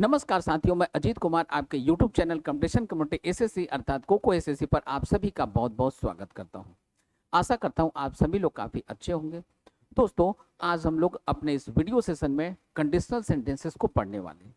नमस्कार साथियों, मैं अजीत कुमार आपके YouTube channel competition community SSC अर्थात कोको एसएससी पर आप सभी का बहुत बहुत स्वागत करता हूं। आशा करता हूं आप सभी लोग काफ़ी अच्छे होंगे। दोस्तों, आज हम लोग अपने इस वीडियो सेशन में कंडीशनल सेंटेंसेस को पढ़ने वाले हैं।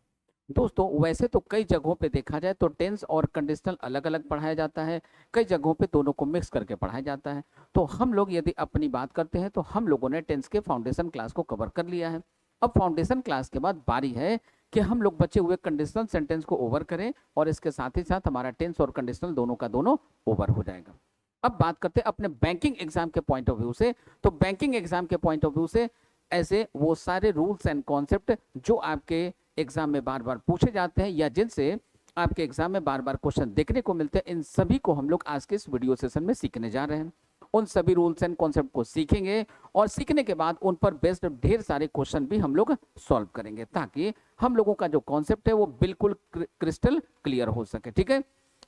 दोस्तों, वैसे तो कई जगहों पे देखा जाए तो टेंस और कंडीशनल अलग अलग पढ़ाया जाता है, कई जगहों पे दोनों को मिक्स करके पढ़ाया जाता है। तो हम लोग यदि अपनी बात करते हैं तो हम लोगों ने टेंस के फाउंडेशन क्लास को कवर कर लिया है। अब फाउंडेशन क्लास के बाद बारी है कि हम लोग बचे हुए कंडीशनल सेंटेंस को ओवर करें और इसके साथ ही साथ हमारा टेंस और कंडीशनल दोनों का दोनों ओवर हो जाएगा। अब बात करते हैं अपने बैंकिंग एग्जाम के पॉइंट ऑफ व्यू से। तो बैंकिंग एग्जाम के पॉइंट ऑफ व्यू से ऐसे वो सारे रूल्स एंड कॉन्सेप्ट जो आपके एग्जाम में बार बार पूछे जाते हैं या जिनसे आपके एग्जाम में बार बार क्वेश्चन देखने को मिलते हैं, इन सभी को हम लोग आज के इस वीडियो सेशन में सीखने जा रहे हैं। उन सभी रूल्स एंड कॉन्सेप्ट को सीखेंगे और सीखने के बाद उन पर बेस्ड ढेर सारे क्वेश्चन भी हम लोग सॉल्व करेंगे ताकि हम लोगों का जो कॉन्सेप्ट है वो बिल्कुल क्रिस्टल क्लियर हो सके। ठीक है,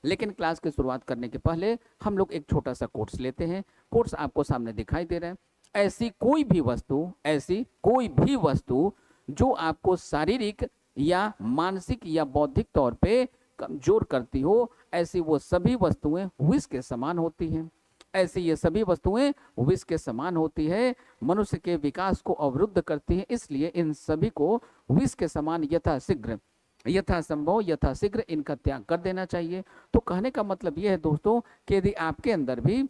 लेकिन क्लास की शुरुआत करने के पहले हम लोग एक छोटा सा कोट्स लेते हैं। कोट्स आपको सामने दिखाई दे रहा है। ऐसी कोई भी वस्तु जो आपको शारीरिक या मानसिक या बौद्धिक तौर पे कमजोर करती हो, ऐसी वो सभी वस्तुएं विष के समान होती हैं। ऐसी ये सभी वस्तुएं विष के समान होती है, मनुष्य के विकास को अवरुद्ध करती हैं। इसलिए इन सभी को विष के समान यथासंभव यथाशीघ्र इनका त्याग कर देना चाहिए। तो कहने का मतलब यह है दोस्तों कि यदि आपके अंदर भी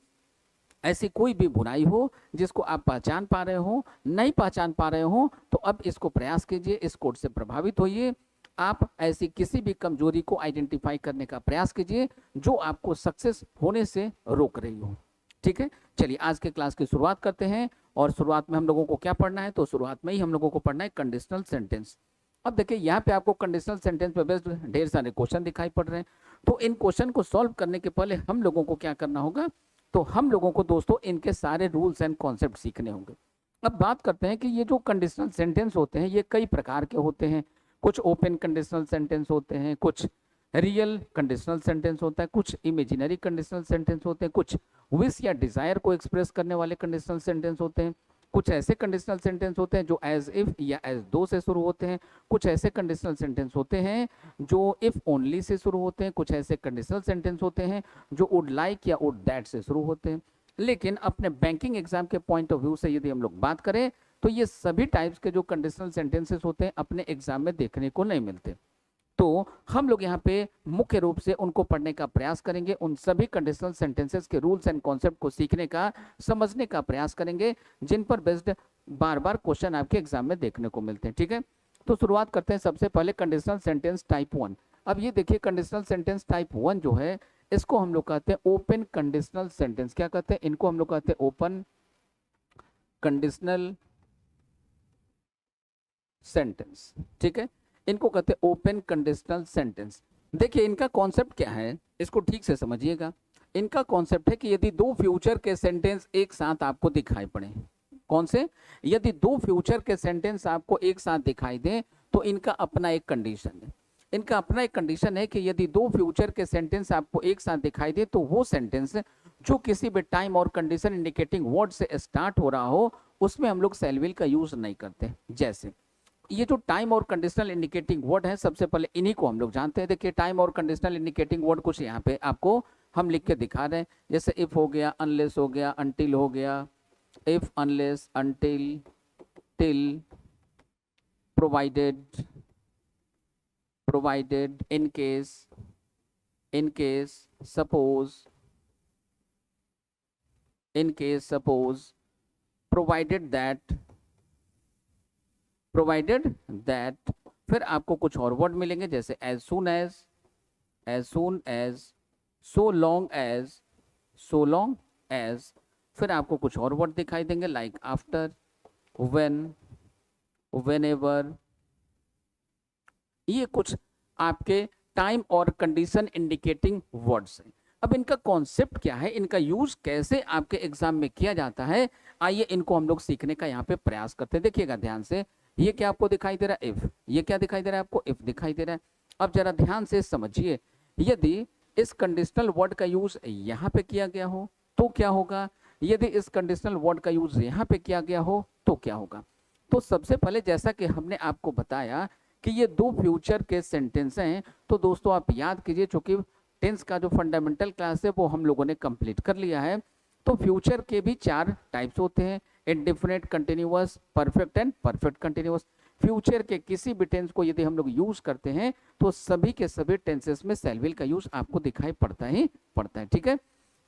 ऐसी कोई भी बुराई हो जिसको आप पहचान पा रहे हो, नहीं पहचान पा रहे हो, तो अब इसको प्रयास कीजिए, इस कोड से प्रभावित होइए। आप ऐसी किसी भी कमजोरी को आइडेंटिफाई करने का प्रयास कीजिए जो आपको सक्सेस होने से रोक रही हो। ठीक है, चलिए आज के क्लास की शुरुआत करते हैं। और शुरुआत में हम लोगों को क्या पढ़ना है, तो शुरुआत में ही हम लोगों को पढ़ना है कंडीशनल सेंटेंस। अब देखिए यहाँ पे आपको कंडीशनल सेंटेंस पे बेस्ड ढेर सारे क्वेश्चन दिखाई पड़ रहे हैं। तो इन क्वेश्चन को सॉल्व करने के पहले हम लोगों को क्या करना होगा, तो हम लोगों को दोस्तों इनके सारे रूल्स एंड कॉन्सेप्ट सीखने होंगे। अब बात करते हैं कि ये जो कंडीशनल सेंटेंस होते हैं ये कई प्रकार के होते हैं। कुछ ओपन कंडीशनल सेंटेंस होते हैं, कुछ रियल कंडीशनल सेंटेंस होता है, कुछ इमेजिनरी कंडीशनल सेंटेंस होते हैं, कुछ विश या डिजायर को एक्सप्रेस करने वाले कंडीशनल सेंटेंस होते हैं, कुछ ऐसे कंडीशनल सेंटेंस होते हैं जो एज इफ या एज दो से शुरू होते हैं, कुछ ऐसे कंडीशनल सेंटेंस होते हैं जो इफ ओनली से शुरू होते हैं, कुछ ऐसे कंडीशनल सेंटेंस होते हैं जो वुड लाइक या वुड दैट से शुरू होते हैं। लेकिन अपने बैंकिंग एग्जाम के पॉइंट ऑफ व्यू से यदि हम लोग बात करें तो ये सभी टाइप्स के जो कंडीशनल सेंटेंसेस होते हैं अपने एग्जाम में देखने को नहीं मिलते। तो हम लोग यहाँ पे मुख्य रूप से उनको पढ़ने का प्रयास करेंगे, उन सभी कंडीशनल सेंटेंसेस के रूल्स एंड कॉन्सेप्ट को सीखने का, समझने का प्रयास करेंगे जिन पर बेस्ड बार बार क्वेश्चन आपके एग्जाम में देखने को मिलते हैं। ठीक है, तो शुरुआत करते हैं सबसे पहले कंडीशनल सेंटेंस टाइप 1। अब ये देखिए कंडीशनल सेंटेंस टाइप 1 जो है इसको हम लोग कहते हैं ओपन कंडीशनल सेंटेंस। क्या कहते हैं इनको, हम लोग कहते हैं ओपन कंडीशनल सेंटेंस। ठीक है, इनको कहते हैं ओपन कंडीशनल सेंटेंस। देखिए इनका कॉन्सेप्ट क्या है, इसको ठीक से समझिएगा। इनका कॉन्सेप्ट है कि यदि दो फ्यूचर के सेंटेंस एक साथ आपको दिखाई पड़े, कौन से, यदि दो फ्यूचर के सेंटेंस आपको एक साथ दिखाई दें तो इनका अपना एक कंडीशन है। इनका अपना एक कंडीशन है कि यदि दो फ्यूचर के सेंटेंस आपको एक साथ दिखाई दे तो वो सेंटेंस जो किसी भी टाइम और कंडीशन इंडिकेटिंग वर्ड से स्टार्ट हो रहा हो उसमें हम लोग शैल विल का यूज नहीं करते। जैसे ये जो टाइम और कंडीशनल इंडिकेटिंग वर्ड है, सबसे पहले इन्हीं को हम लोग जानते हैं। देखिए टाइम और कंडीशनल इंडिकेटिंग वर्ड कुछ यहाँ पे आपको हम लिख के दिखा रहे हैं। जैसे इफ हो गया, अनलेस हो गया, अनटिल हो गया, if, unless, until, till, provided, provided, in case, suppose, in case, suppose, provided that, फिर आपको कुछ और वर्ड मिलेंगे जैसे as soon as, so long as, फिर आपको कुछ और वर्ड दिखाई देंगे लाइक आफ्टर, व्हेन, व्हेनेवर। ये कुछ आपके टाइम और कंडीशन इंडिकेटिंग वर्ड्स हैं। अब इनका कॉन्सेप्ट क्या है, इनका यूज कैसे आपके एग्जाम में किया जाता है, आइए इनको हम लोग सीखने का यहाँ पे प्रयास करते हैं। देखिएगा ध्यान से, ये क्या आपको दिखाई दे रहा है, इफ, ये क्या दिखाई दे रहा है आपको, इफ दिखाई दे रहा है। अब जरा ध्यान से समझिए, यदि इस कंडीशनल वर्ड का यूज यहाँ पे किया गया हो तो क्या होगा, यदि इस कंडीशनल वर्ड का यूज यहाँ पे किया गया हो तो क्या होगा। तो सबसे पहले जैसा कि हमने आपको बताया कि ये दो फ्यूचर के सेंटेंस हैं। तो दोस्तों आप याद कीजिए, चूंकि टेंस का जो फंडामेंटल क्लास है वो हम लोगों ने कंप्लीट कर लिया है। तो फ्यूचर के भी 4 टाइप्स होते हैं, indefinite, continuous, perfect and perfect continuous. Future के किसी भी टेंस को यदि हम लोग यूज करते हैं तो सभी के सभी टेंसेस में शैल विल का यूज आपको दिखाई पड़ता ही पड़ता है। ठीक है,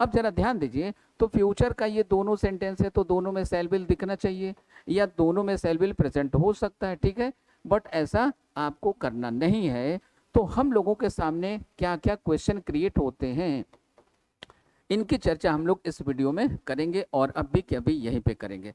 अब जरा ध्यान दीजिए, तो फ्यूचर का ये दोनों सेंटेंस है तो दोनों में शैल विल दिखना चाहिए या दोनों में शैल विल प्रेजेंट हो सकता है। ठीक है, बट ऐसा आपको करना नहीं है। तो हम लोगों के सामने क्या क्या क्वेश्चन क्रिएट होते हैं, इनकी चर्चा हम लोग इस वीडियो में करेंगे और अभी के अभी यहीं पे करेंगे।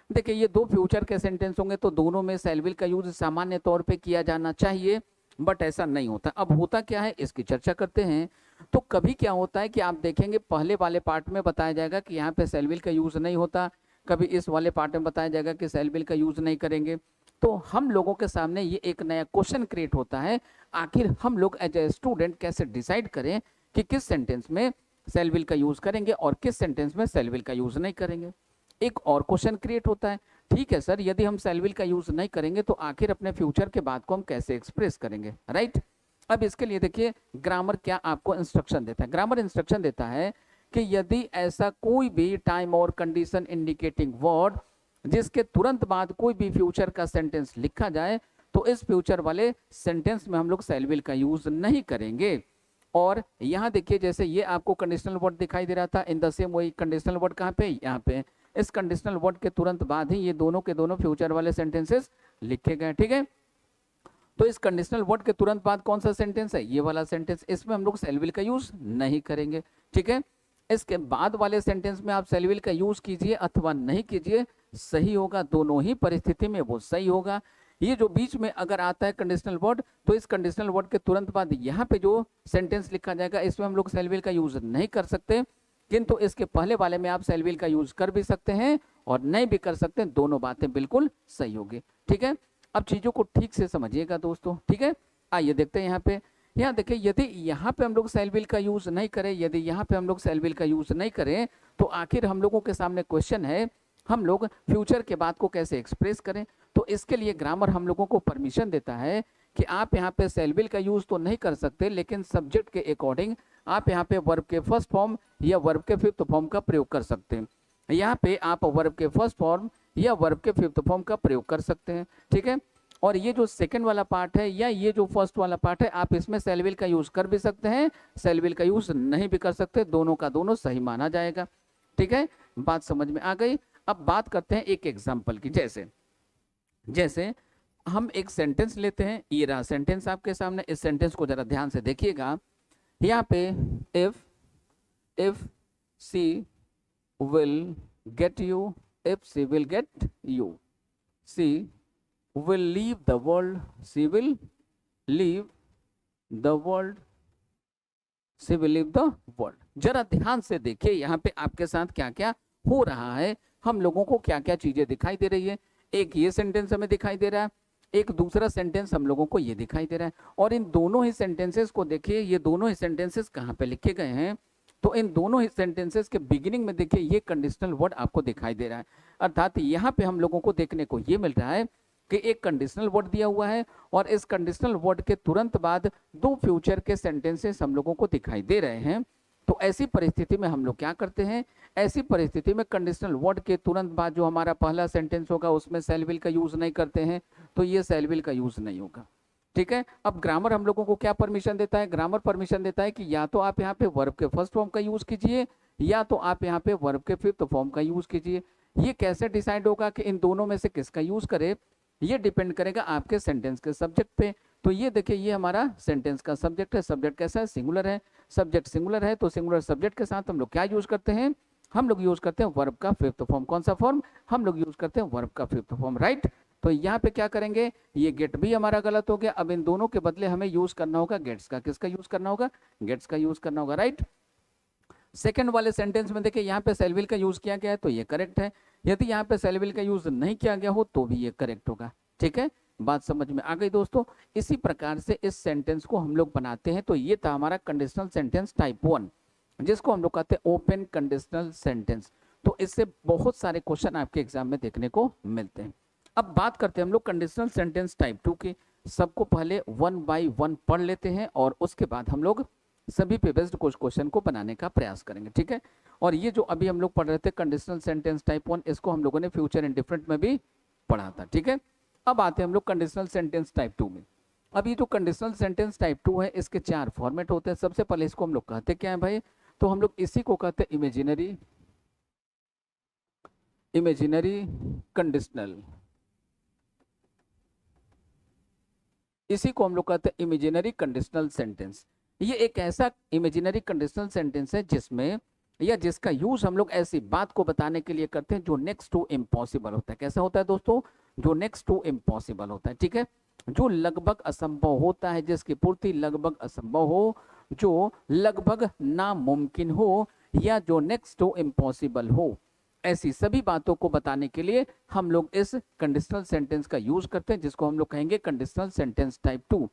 देखिए, ये दो फ्यूचर के सेंटेंस होंगे तो दोनों में शैल विल का यूज सामान्य तौर पे किया जाना चाहिए, बट ऐसा नहीं होता। अब होता क्या है, इसकी चर्चा करते हैं। तो कभी क्या होता है कि आप देखेंगे पहले वाले पार्ट में बताया जाएगा कि यहाँ पे शैल विल का यूज नहीं होता, कभी इस वाले पार्ट में बताया जाएगा कि शैल विल का यूज नहीं करेंगे। तो हम लोगों के सामने ये एक नया क्वेश्चन क्रिएट होता है, आखिर हम लोग एज ए स्टूडेंट कैसे डिसाइड करें कि किस सेंटेंस में शैल विल का यूज करेंगे और किस सेंटेंस में शैल विल का यूज नहीं करेंगे। एक और क्वेश्चन क्रिएट होता है, ठीक है सर, यदि हम शैल विल का यूज नहीं करेंगे तो आखिर अपने फ्यूचर के बाद को हम कैसे एक्सप्रेस करेंगे, राइट। अब इसके लिए देखिए ग्रामर क्या आपको इंस्ट्रक्शन देता है। ग्रामर इंस्ट्रक्शन देता है कि यदि ऐसा कोई भी टाइम और कंडीशन इंडिकेटिंग वर्ड जिसके तुरंत बाद कोई भी फ्यूचर का सेंटेंस लिखा जाए तो इस फ्यूचर वाले सेंटेंस में हम लोग शैल विल का यूज नहीं करेंगे। और यहाँ देखिए, जैसे ये आपको कंडीशनल वर्ड दिखाई दे रहा था, इन द सेम वही कंडीशनल वर्ड कहाँ पे, यहाँ पे। इस कंडीशनल वर्ड के तुरंत बाद ही ये दोनों के दोनों फ्यूचर वाले सेंटेंसेस लिखे गए। ठीक है, तो इस कंडीशनल वर्ड के तुरंत बाद कौन सा सेंटेंस है, ये वाला सेंटेंस, इसमें हम लोग शैल विल का यूज नहीं करेंगे। ठीक है, इसके बाद वाले सेंटेंस में आप शैल विल का यूज कीजिए अथवा नहीं कीजिए, सही होगा, दोनों ही परिस्थिति में वो सही होगा। ये जो बीच में अगर आता है कंडीशनल वर्ड, तो इस कंडीशनल वर्ड के तुरंत बाद यहाँ पे जो सेंटेंस लिखा जाएगा इसमें हम लोग शैल विल का यूज नहीं कर सकते, किंतु इसके पहले वाले में आप शैल विल का यूज कर भी सकते हैं और नहीं भी कर सकते, दोनों बातें बिल्कुल सही होगी। ठीक है, अब चीजों को ठीक से समझिएगा दोस्तों। ठीक है, आइए देखते हैं यहाँ पे। यहाँ देखिए, यदि यहाँ पे हम लोग शैल विल का यूज नहीं करें, यदि यहाँ पे हम लोग शैल विल का यूज नहीं करें तो आखिर हम लोगों के सामने क्वेश्चन है, हम लोग फ्यूचर के बाद को कैसे एक्सप्रेस करें। तो इसके लिए ग्रामर हम लोगों को परमिशन देता है कि आप यहाँ पे शैल विल का यूज तो नहीं कर सकते, लेकिन सब्जेक्ट के अकॉर्डिंग आप यहाँ पे वर्ब के फर्स्ट फॉर्म या वर्ब के फिफ्थ फॉर्म का प्रयोग कर सकते हैं। यहाँ पे आप वर्ब के फर्स्ट फॉर्म या वर्ब के फिफ्थ फॉर्म का प्रयोग कर सकते हैं। ठीक है, और ये जो सेकंड वाला पार्ट है या ये जो फर्स्ट वाला पार्ट है, आप इसमें शैल विल का यूज कर भी सकते हैं, शैल विल का यूज नहीं भी कर सकते, दोनों का दोनों सही माना जाएगा। ठीक है, बात समझ में आ गई। अब बात करते हैं एक एग्जाम्पल की। जैसे हम एक सेंटेंस लेते हैं, ये रहा सेंटेंस आपके सामने, इस सेंटेंस को जरा ध्यान से देखिएगा। यहाँ पे if she will get you, if she will get you, she will leave the world, she will leave the world, she will leave the world। जरा ध्यान से देखिए यहाँ पे आपके साथ क्या क्या हो रहा है, हम लोगों को क्या क्या चीजें दिखाई दे रही है। एक ये सेंटेंस हमें दिखाई दे रहा है, एक दूसरा सेंटेंस हम लोगों को ये दिखाई दे रहा है, और इन दोनों ही सेंटेंसेस को देखिए, ये दोनों ही सेंटेंसेस कहाँ पे लिखे गए हैं। तो इन दोनों ही सेंटेंसेस के बिगिनिंग में देखिए ये कंडीशनल वर्ड आपको दिखाई दे रहा है, अर्थात यहाँ पे हम लोगों को देखने को ये मिल रहा है कि एक कंडीशनल वर्ड दिया हुआ है और इस कंडीशनल वर्ड के तुरंत बाद दो फ्यूचर के सेंटेंसेस हम लोगों को दिखाई दे रहे हैं। तो ऐसी परिस्थिति में हम लोग क्या करते हैं, ऐसी परिस्थिति में कंडीशनल वर्ड के तुरंत बाद जो हमारा पहला सेंटेंस होगा उसमें शैल विल का यूज नहीं करते हैं, तो ये शैल विल का यूज नहीं होगा। ठीक है, अब ग्रामर हम लोगों को क्या परमिशन देता है, ग्रामर परमिशन देता है कि या तो आप यहाँ पे वर्ब के फर्स्ट फॉर्म का यूज कीजिए या तो आप यहाँ पे वर्ब के फिफ्थ फॉर्म का यूज कीजिए। ये कैसे डिसाइड होगा कि इन दोनों में से किसका यूज करे, ये डिपेंड करेगा आपके सेंटेंस के सब्जेक्ट पे। तो ये देखिए, ये हमारा सेंटेंस का सब्जेक्ट है, सब्जेक्ट कैसा है, सिंगुलर है, सब्जेक्ट सिंगुलर है, तो सिंगुलर सब्जेक्ट के साथ हम लोग क्या यूज करते हैं, हम लोग यूज करते हैं वर्ब का फिफ्थ फॉर्म। कौन सा फॉर्म, हम लोग यूज करते हैं वर्ब का फिफ्थ फॉर्म, राइट। तो यहाँ पे क्या करेंगे, ये गेट भी हमारा गलत हो गया, अब इन दोनों के बदले हमें यूज करना होगा गेट्स का। किसका यूज करना होगा, गेट्स का यूज करना होगा, राइट। सेकंड वाले सेंटेंस में देखिए यहाँ पे शैल विल का यूज किया गया है तो ये करेक्ट है, यदि यहाँ पे शैल विल का यूज नहीं किया गया हो तो भी ये करेक्ट होगा। ठीक है, बात समझ में आ गई दोस्तों। इसी प्रकार से इस सेंटेंस को हम लोग बनाते हैं। तो ये था हमारा कंडीशनल सेंटेंस टाइप 1, जिसको हम लोग कहते हैं ओपन कंडीशनल सेंटेंस। तो इससे बहुत सारे क्वेश्चन आपके एग्जाम में देखने को मिलते हैं। अब बात करते हैं हम लोग कंडीशनल सेंटेंस टाइप 2 की। सबको पहले 1 बाय 1 पढ़ लेते हैं और उसके बाद हम लोग सभी पे बेस्ड कुछ क्वेश्चन को बनाने का प्रयास करेंगे, ठीक है। और ये जो अभी हम लोग पढ़ रहे थे कंडीशनल सेंटेंस टाइप 1, इसको हम लोगों ने फ्यूचर इंडिफरेंट में भी पढ़ा था, ठीक है। अब आते हैं हम लोग कंडीशनल सेंटेंस टाइप 2 में। अब ये जो कंडीशनल सेंटेंस टाइप 2 है, इसके 4 फॉर्मेट होते हैं। सबसे पहले इसको हम लोग कहते क्या है भाई, तो हम लोग इसी को कहते हैं इमेजिनरी कंडीशनल। इसी को हम लोग कहते हैं इमेजिनरी कंडीशनल सेंटेंस। ये एक ऐसा इमेजिनरी कंडीशनल सेंटेंस है जिसमें या जिसका यूज हम लोग ऐसी बात को बताने के लिए करते हैं जो नेक्स्ट टू इम्पॉसिबल होता है। कैसा होता है दोस्तों, जो नेक्स्ट टू इम्पॉसिबल होता है, ठीक है, जो लगभग असंभव होता है, जिसकी पूर्ति लगभग असंभव हो, जो लगभग नामुमकिन हो, या जो नेक्स्ट टू इम्पॉसिबल हो, ऐसी सभी बातों को बताने के लिए हम लोग इस कंडीशनल सेंटेंस का यूज करते हैं, जिसको हम लोग कहेंगे कंडीशनल सेंटेंस टाइप 2।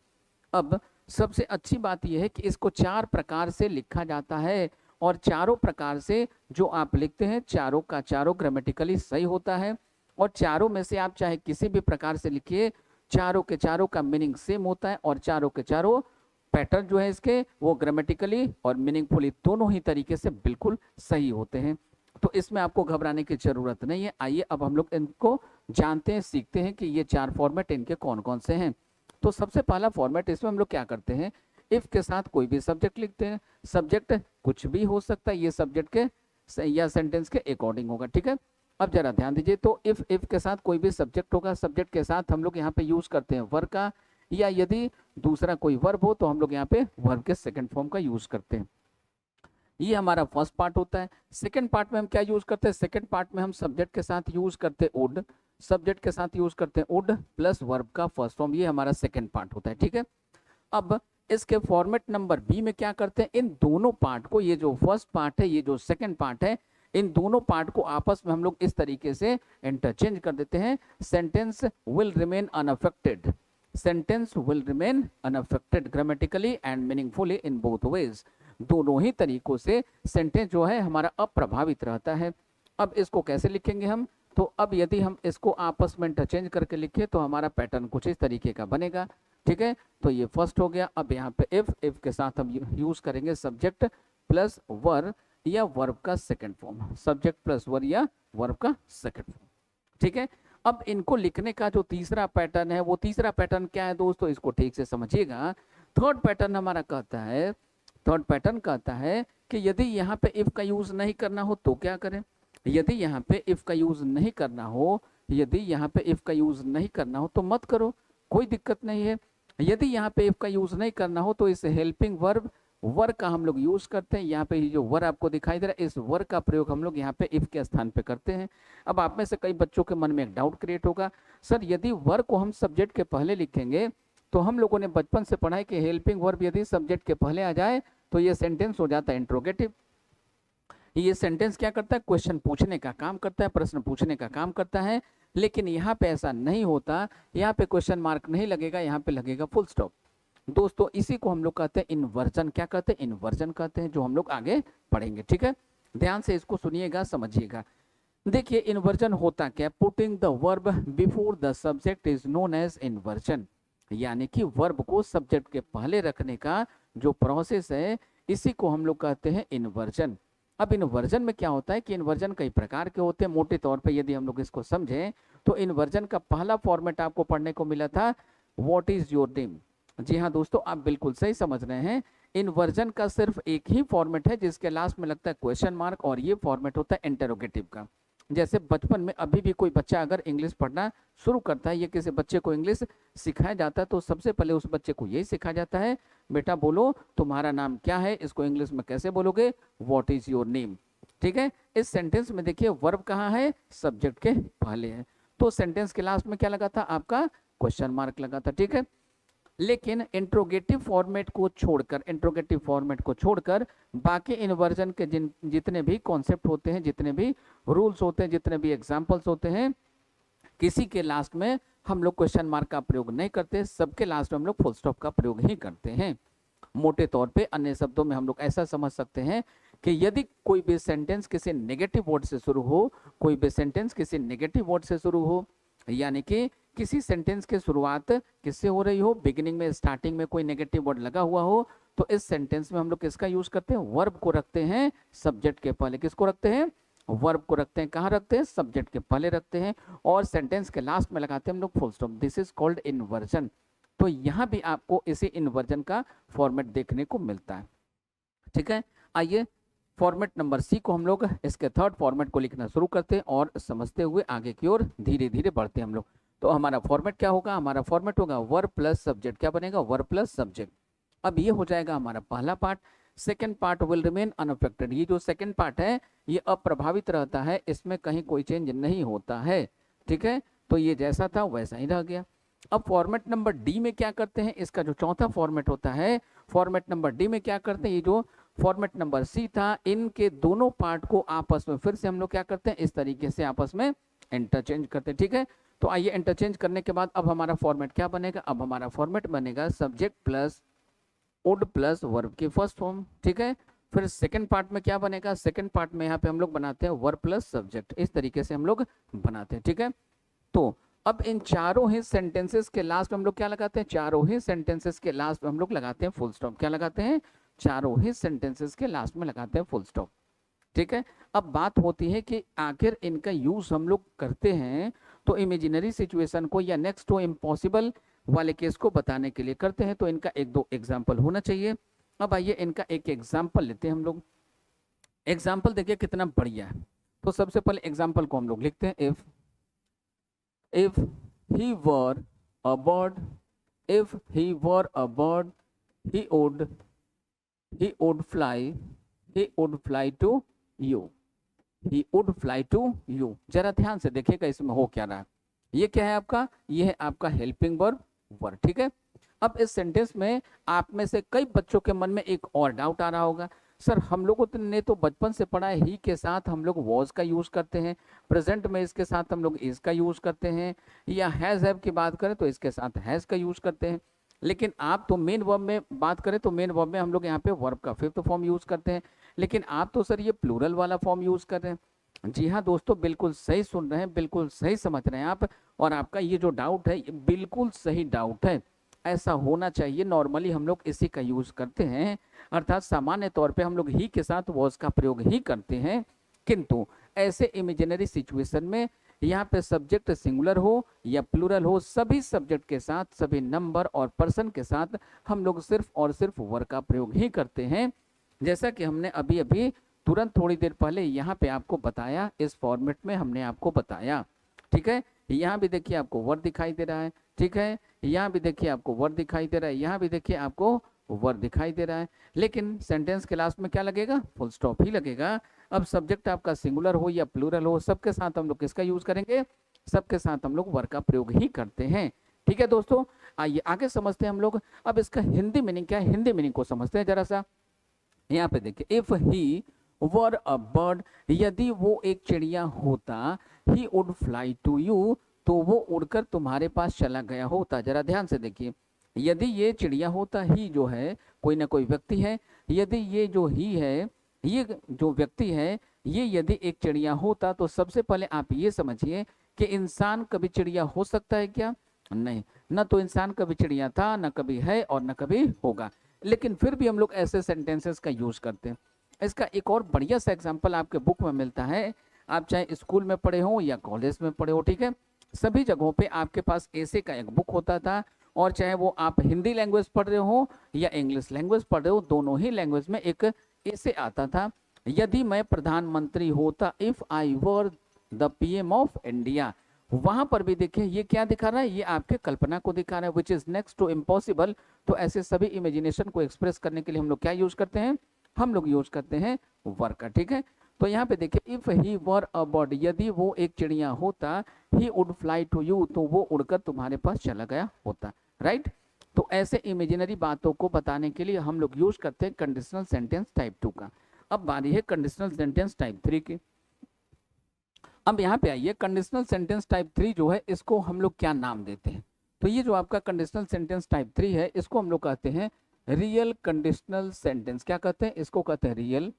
अब सबसे अच्छी बात यह है कि इसको 4 प्रकार से लिखा जाता है और चारों प्रकार से जो आप लिखते हैं चारों का चारों ग्रामेटिकली सही होता है। और चारों में से आप चाहे किसी भी प्रकार से लिखिए, चारों के चारों का मीनिंग सेम होता है और चारों के चारों पैटर्न जो है इसके वो ग्रामेटिकली और मीनिंगफुली दोनों ही तरीके से बिल्कुल सही होते हैं। तो इसमें आपको घबराने की जरूरत नहीं है। आइए अब हम लोग इनको जानते हैं, सीखते हैं कि ये 4 फॉर्मेट इनके कौन कौन से हैं। तो सबसे पहला फॉर्मेट, इसमें हम लोग क्या करते हैं, इफ के साथ कोई भी सब्जेक्ट लिखते हैं। सब्जेक्ट कुछ भी हो सकता है, ये सब्जेक्ट के या सेंटेंस के अकॉर्डिंग होगा, ठीक है। अब जरा ध्यान दीजिए, तो इफ के साथ कोई भी सब्जेक्ट होगा, सब्जेक्ट के साथ हम लोग यहाँ पे यूज करते हैं वर्ब का, या यदि दूसरा कोई वर्ब हो तो हम लोग यहाँ पे वर्ब के सेकंड फॉर्म का यूज करते हैं। ये हमारा फर्स्ट पार्ट होता है। सेकंड पार्ट में हम क्या यूज करते हैं, सेकंड पार्ट में हम सब्जेक्ट के साथ यूज करते हैं वुड, सब्जेक्ट के साथ यूज करते हैं वुड प्लस वर्ब का फर्स्ट फॉर्म। ये हमारा सेकंड पार्ट होता है, ठीक है। अब इसके फॉर्मेट नंबर बी में क्या करते हैं, इन दोनों पार्ट को, ये जो फर्स्ट पार्ट है, ये जो सेकंड पार्ट है, इन दोनों पार्ट को आपस में हम लोग इस तरीके से इंटरचेंज कर देते हैं। Sentence will remain unaffected, sentence will remain unaffected grammatically and meaningfully in both ways. दोनों ही तरीकों से सेंटेंस जो है हमारा अप्रभावित रहता है। अब इसको कैसे लिखेंगे हम, तो अब यदि हम इसको आपस में इंटरचेंज करके लिखें तो हमारा पैटर्न कुछ इस तरीके का बनेगा, ठीक है। तो ये फर्स्ट हो गया। अब यहाँ पे इफ के साथ हम यूज करेंगे सब्जेक्ट प्लस वर्ब या वर्ब का second form, subject plus verb या वर्ब का सेकंड फॉर्म, ठीक है। अब इनको लिखने का जो तीसरा पैटर्न है, वो तीसरा पैटर्न क्या है दोस्तों, इसको ठीक से समझिएगा। थर्ड पैटर्न हमारा कहता है, थर्ड पैटर्न कहता है कि यदि यहाँ पे इफ का यूज नहीं करना हो तो क्या करें। यदि यहाँ पे इफ का यूज नहीं करना हो, यदि यहाँ पे इफ का यूज नहीं करना हो तो मत करो, कोई दिक्कत नहीं है। यदि यहाँ पे इफ का यूज नहीं करना हो तो इस हेल्पिंग वर्ब वर्ब का हम लोग यूज करते हैं। यहाँ पे जो वर्ब आपको दिखाई दे रहा है, इस वर्ब का प्रयोग हम लोग यहाँ पे इफ के स्थान पे करते हैं। अब आप में से कई बच्चों के मन में एक डाउट क्रिएट होगा, सर यदि वर्ब को हम सब्जेक्ट के पहले लिखेंगे तो हम लोगों ने बचपन से पढ़ा है कि हेल्पिंग वर्ब यदि सब्जेक्ट के पहले आ जाए तो ये सेंटेंस हो जाता है इंट्रोगेटिव। ये सेंटेंस क्या करता है, क्वेश्चन पूछने का काम करता है, प्रश्न पूछने का काम करता है। लेकिन यहाँ पे ऐसा नहीं होता, यहाँ पे क्वेश्चन मार्क नहीं लगेगा, यहाँ पे लगेगा फुल स्टॉप। दोस्तों इसी को हम लोग कहते हैं इन्वर्जन। क्या कहते हैं, इन्वर्जन कहते हैं, जो हम लोग आगे पढ़ेंगे, ठीक है। ध्यान से इसको सुनिएगा, समझिएगा। देखिए इन्वर्जन होता क्या, putting the verb before the subject is known as inversion, यानी कि वर्ब को सब्जेक्ट के पहले रखने का जो प्रोसेस है, इसी को हम लोग कहते हैं इन्वर्जन। अब इन्वर्जन में क्या होता है कि इन्वर्जन कई प्रकार के होते हैं। मोटे तौर पे यदि हम लोग इसको समझें तो इन्वर्जन का पहला फॉर्मेट आपको पढ़ने को मिला था, व्हाट इज योर नेम। जी हाँ दोस्तों, आप बिल्कुल सही समझ रहे हैं। इन्वर्जन का सिर्फ एक ही फॉर्मेट है जिसके लास्ट में लगता है क्वेश्चन मार्क, और ये फॉर्मेट होता है इंटरोगेटिव का। जैसे बचपन में अभी भी कोई बच्चा अगर इंग्लिश पढ़ना शुरू करता है या किसी बच्चे को इंग्लिश सिखाया जाता है तो सबसे पहले उस बच्चे को यही सिखाया जाता है, बेटा बोलो तुम्हारा नाम क्या है, इसको इंग्लिश में कैसे बोलोगे, व्हाट इज योर नेम, ठीक है। इस सेंटेंस में देखिए वर्ब कहाँ है, सब्जेक्ट के पहले है, तो सेंटेंस के लास्ट में क्या लगा था, आपका क्वेश्चन मार्क लगा था, ठीक है। लेकिन इंट्रोगेटिव फॉर्मेट को छोड़कर बाकी इन्वर्जन के जितने भी कॉन्सेप्ट होते हैं, जितने भी रूल्स होते हैं, जितने भी एग्जांपल्स होते हैं, किसी के लास्ट में हम लोग क्वेश्चन मार्क का प्रयोग नहीं करते, सबके लास्ट में हम लोग फुल स्टॉप का प्रयोग ही करते हैं। मोटे तौर पे अन्य शब्दों में हम लोग ऐसा समझ सकते हैं कि यदि कोई भी सेंटेंस किसी नेगेटिव वर्ड से शुरू हो, कोई भी सेंटेंस किसी नेगेटिव वर्ड से शुरू हो, यानी कि किसी सेंटेंस की शुरुआत किससे हो रही हो, बिगिनिंग में स्टार्टिंग में कोई नेगेटिव वर्ड लगा हुआ हो, तो इस सेंटेंस में हम लोग किसका यूज करते हैं, वर्ब को रखते हैं सब्जेक्ट के पहले। किसको रखते हैं, वर्ब को रखते हैं। कहाँ रखते हैं, सब्जेक्ट के पहले रखते हैं, और सेंटेंस के लास्ट में लगाते हैं हम लोग full stop. This is called inversion. तो यहाँ भी आपको इसी इन्वर्जन का फॉर्मेट देखने को मिलता है। ठीक है, आइए फॉर्मेट नंबर सी को हम लोग इसके थर्ड फॉर्मेट को लिखना शुरू करते हैं और समझते हुए आगे की ओर धीरे धीरे बढ़ते हैं हम लोग। तो हमारा फॉर्मेट क्या होगा, हमारा फॉर्मेट होगा वर्ब प्लस सब्जेक्ट। क्या बनेगा, वर्ब प्लस सब्जेक्ट। अब ये हो जाएगा हमारा पहला part. Second part will remain unaffected. ये जो सेकेंड पार्ट है ये अप्रभावित रहता है, इसमें कहीं कोई चेंज नहीं होता है। ठीक है, तो ये जैसा था वैसा ही रह गया। अब फॉर्मेट नंबर डी में क्या करते हैं, इसका जो चौथा फॉर्मेट होता है, फॉर्मेट नंबर डी में क्या करते हैं, ये जो फॉर्मेट नंबर सी था, इनके दोनों पार्ट को आपस में फिर से हम लोग क्या करते हैं, इस तरीके से आपस में इंटरचेंज करते हैं। ठीक है, तो आइए इंटरचेंज करने के बाद अब हमारा फॉर्मेट क्या बनेगा, अब हमारा फॉर्मेट बनेगा subject plus would plus verb की फर्स्ट फॉर्म। ठीक है, फिर सेकंड पार्ट में क्या बनेगा, सेकंड पार्ट में यहाँ पे हम लोग बनाते हैं वर्ब प्लस सब्जेक्ट। इस तरीके से हम लोग बनाते हैं। ठीक है, तो अब इन चारों ही सेंटेंसेस के लास्ट में हम लोग क्या लगाते हैं, चारों ही सेंटेंसेस के लास्ट में हम लोग लगाते हैं फुल स्टॉप। क्या लगाते हैं, चारों ही सेंटेंसेस के लास्ट में लगाते हैं फुल स्टॉप। ठीक है, अब बात होती है कि आखिर इनका यूज हम लोग करते हैं तो इमेजिनरी सिचुएशन को या नेक्स्ट टू इम्पॉसिबल वाले केस को बताने के लिए करते हैं, तो इनका एक दो एग्जाम्पल होना चाहिए। अब आइए इनका एक एग्जाम्पल लेते हैं हम लोग। एग्जाम्पल देखिए कितना बढ़िया है। तो सबसे पहले एग्जाम्पल को हम लोग लिखते हैं, if he were a bird, if he were a bird, he would fly to you, he would fly to you। जरा ध्यान से देखिएगा इसमें हो क्या रहा है। ये क्या है आपका, ये है आपका हेल्पिंग वर्ब। ठीक है, अब इस सेंटेंस में आप में से कई बच्चों के मन में एक और डाउट आ रहा होगा, सर हम लोगों ने तो बचपन से पढ़ा है ही के साथ हम लोग वॉज का यूज करते हैं, प्रेजेंट में इसके साथ हम लोग इज का यूज करते हैं, या हैज हैव की बात करें तो इसके साथ हैज का यूज करते हैं। लेकिन आप तो मेन वर्ब में बात करें तो मेन वर्ब में हम लोग यहाँ पे वर्ब का फिफ्थ फॉर्म यूज करते हैं, लेकिन आप तो सर ये प्लूरल वाला फॉर्म यूज कर रहे हैं। जी हाँ दोस्तों, बिल्कुल सही सुन रहे हैं, बिल्कुल सही समझ रहे हैं आप, और आपका ये जो डाउट है ये बिल्कुल सही डाउट है। ऐसा होना चाहिए, नॉर्मली हम लोग इसी का यूज करते हैं, अर्थात सामान्य तौर पे हम लोग ही के साथ वॉज का प्रयोग ही करते हैं। किंतु ऐसे इमेजिनरी सिचुएशन में यहाँ पे सब्जेक्ट सिंगुलर हो या प्लूरल हो, सभी सब्जेक्ट के साथ, सभी नंबर और पर्सन के साथ हम लोग सिर्फ और सिर्फ वर्ब का प्रयोग ही करते हैं, जैसा कि हमने अभी अभी तुरंत थोड़ी देर पहले यहाँ पे आपको बताया, इस फॉर्मेट में हमने आपको बताया। ठीक है, यहाँ भी देखिए आपको वर्ड दिखाई दे रहा है। ठीक है, यहाँ भी देखिए आपको वर्ड दिखाई दे रहा है, यहाँ भी देखिए आपको वर्ड दिखाई दे रहा है, लेकिन सेंटेंस के लास्ट में क्या लगेगा, फुल स्टॉप ही लगेगा। अब सब्जेक्ट आपका सिंगुलर हो या प्लूरल हो, सबके साथ हम लोग किसका यूज करेंगे, सबके साथ हम लोग वर्ब का प्रयोग ही करते हैं। ठीक है दोस्तों, आइए आगे समझते हैं हम लोग। अब इसका हिंदी मीनिंग क्या है, हिंदी मीनिंग को समझते हैं जरा सा। यहाँ पे देखिए, if he were a bird, यदि वो एक चिड़िया होता, he would fly to you, तो वो उड़कर तुम्हारे पास चला गया होता। जरा ध्यान से देखिए, यदि ये चिड़िया होता, ही जो है कोई ना कोई व्यक्ति है, यदि ये जो ही है, ये जो व्यक्ति है, ये यदि एक चिड़िया होता, तो सबसे पहले आप ये समझिए कि इंसान कभी चिड़िया हो सकता है क्या, नहीं, न तो इंसान कभी चिड़िया था, न कभी है और न कभी होगा, लेकिन फिर भी हम लोग ऐसे सेंटेंसेस का यूज करते हैं। इसका एक और बढ़िया सा एग्जाम्पल आपके बुक में मिलता है, आप चाहे स्कूल में पढ़े हो या कॉलेज में पढ़े हो। ठीक है, सभी जगहों पे आपके पास ऐसे का एक बुक होता था, और चाहे वो आप हिंदी लैंग्वेज पढ़ रहे हो या इंग्लिश लैंग्वेज पढ़ रहे हो, दोनों ही लैंग्वेज में एक ऐसे आता था, यदि मैं प्रधानमंत्री होता, if I were the PM of India. वहां पर भी देखिए ये क्या दिखा रहा है, ये आपके कल्पना को दिखा रहा है, which is next to impossible. तो ऐसे सभी इमेजिनेशन को एक्सप्रेस करने के लिए हम लोग क्या यूज करते हैं, हम लोग यूज करते हैं वर्ब का। ठीक है, तो यहाँ पे देखिए, if he were a bird, यदि वो एक चिड़िया होता, he would fly to you, तो वो उड़कर तुम्हारे पास चला गया होता। राइट, तो ऐसे इमेजिनरी बातों को बताने के लिए हम लोग यूज करते हैं कंडीशनल सेंटेंस टाइप 2 का। अब बारी है कंडीशनल सेंटेंस टाइप 3 की। अब यहाँ पे आइए, कंडीशनल सेंटेंस टाइप 3 जो है, इसको हम लोग क्या नाम देते हैं, तो ये जो आपका कंडीशनल सेंटेंस टाइप 3 है, इसको हम लोग कहते हैं रियल कंडीशनल सेंटेंस। क्या कहते हैं, इसको कहते हैं real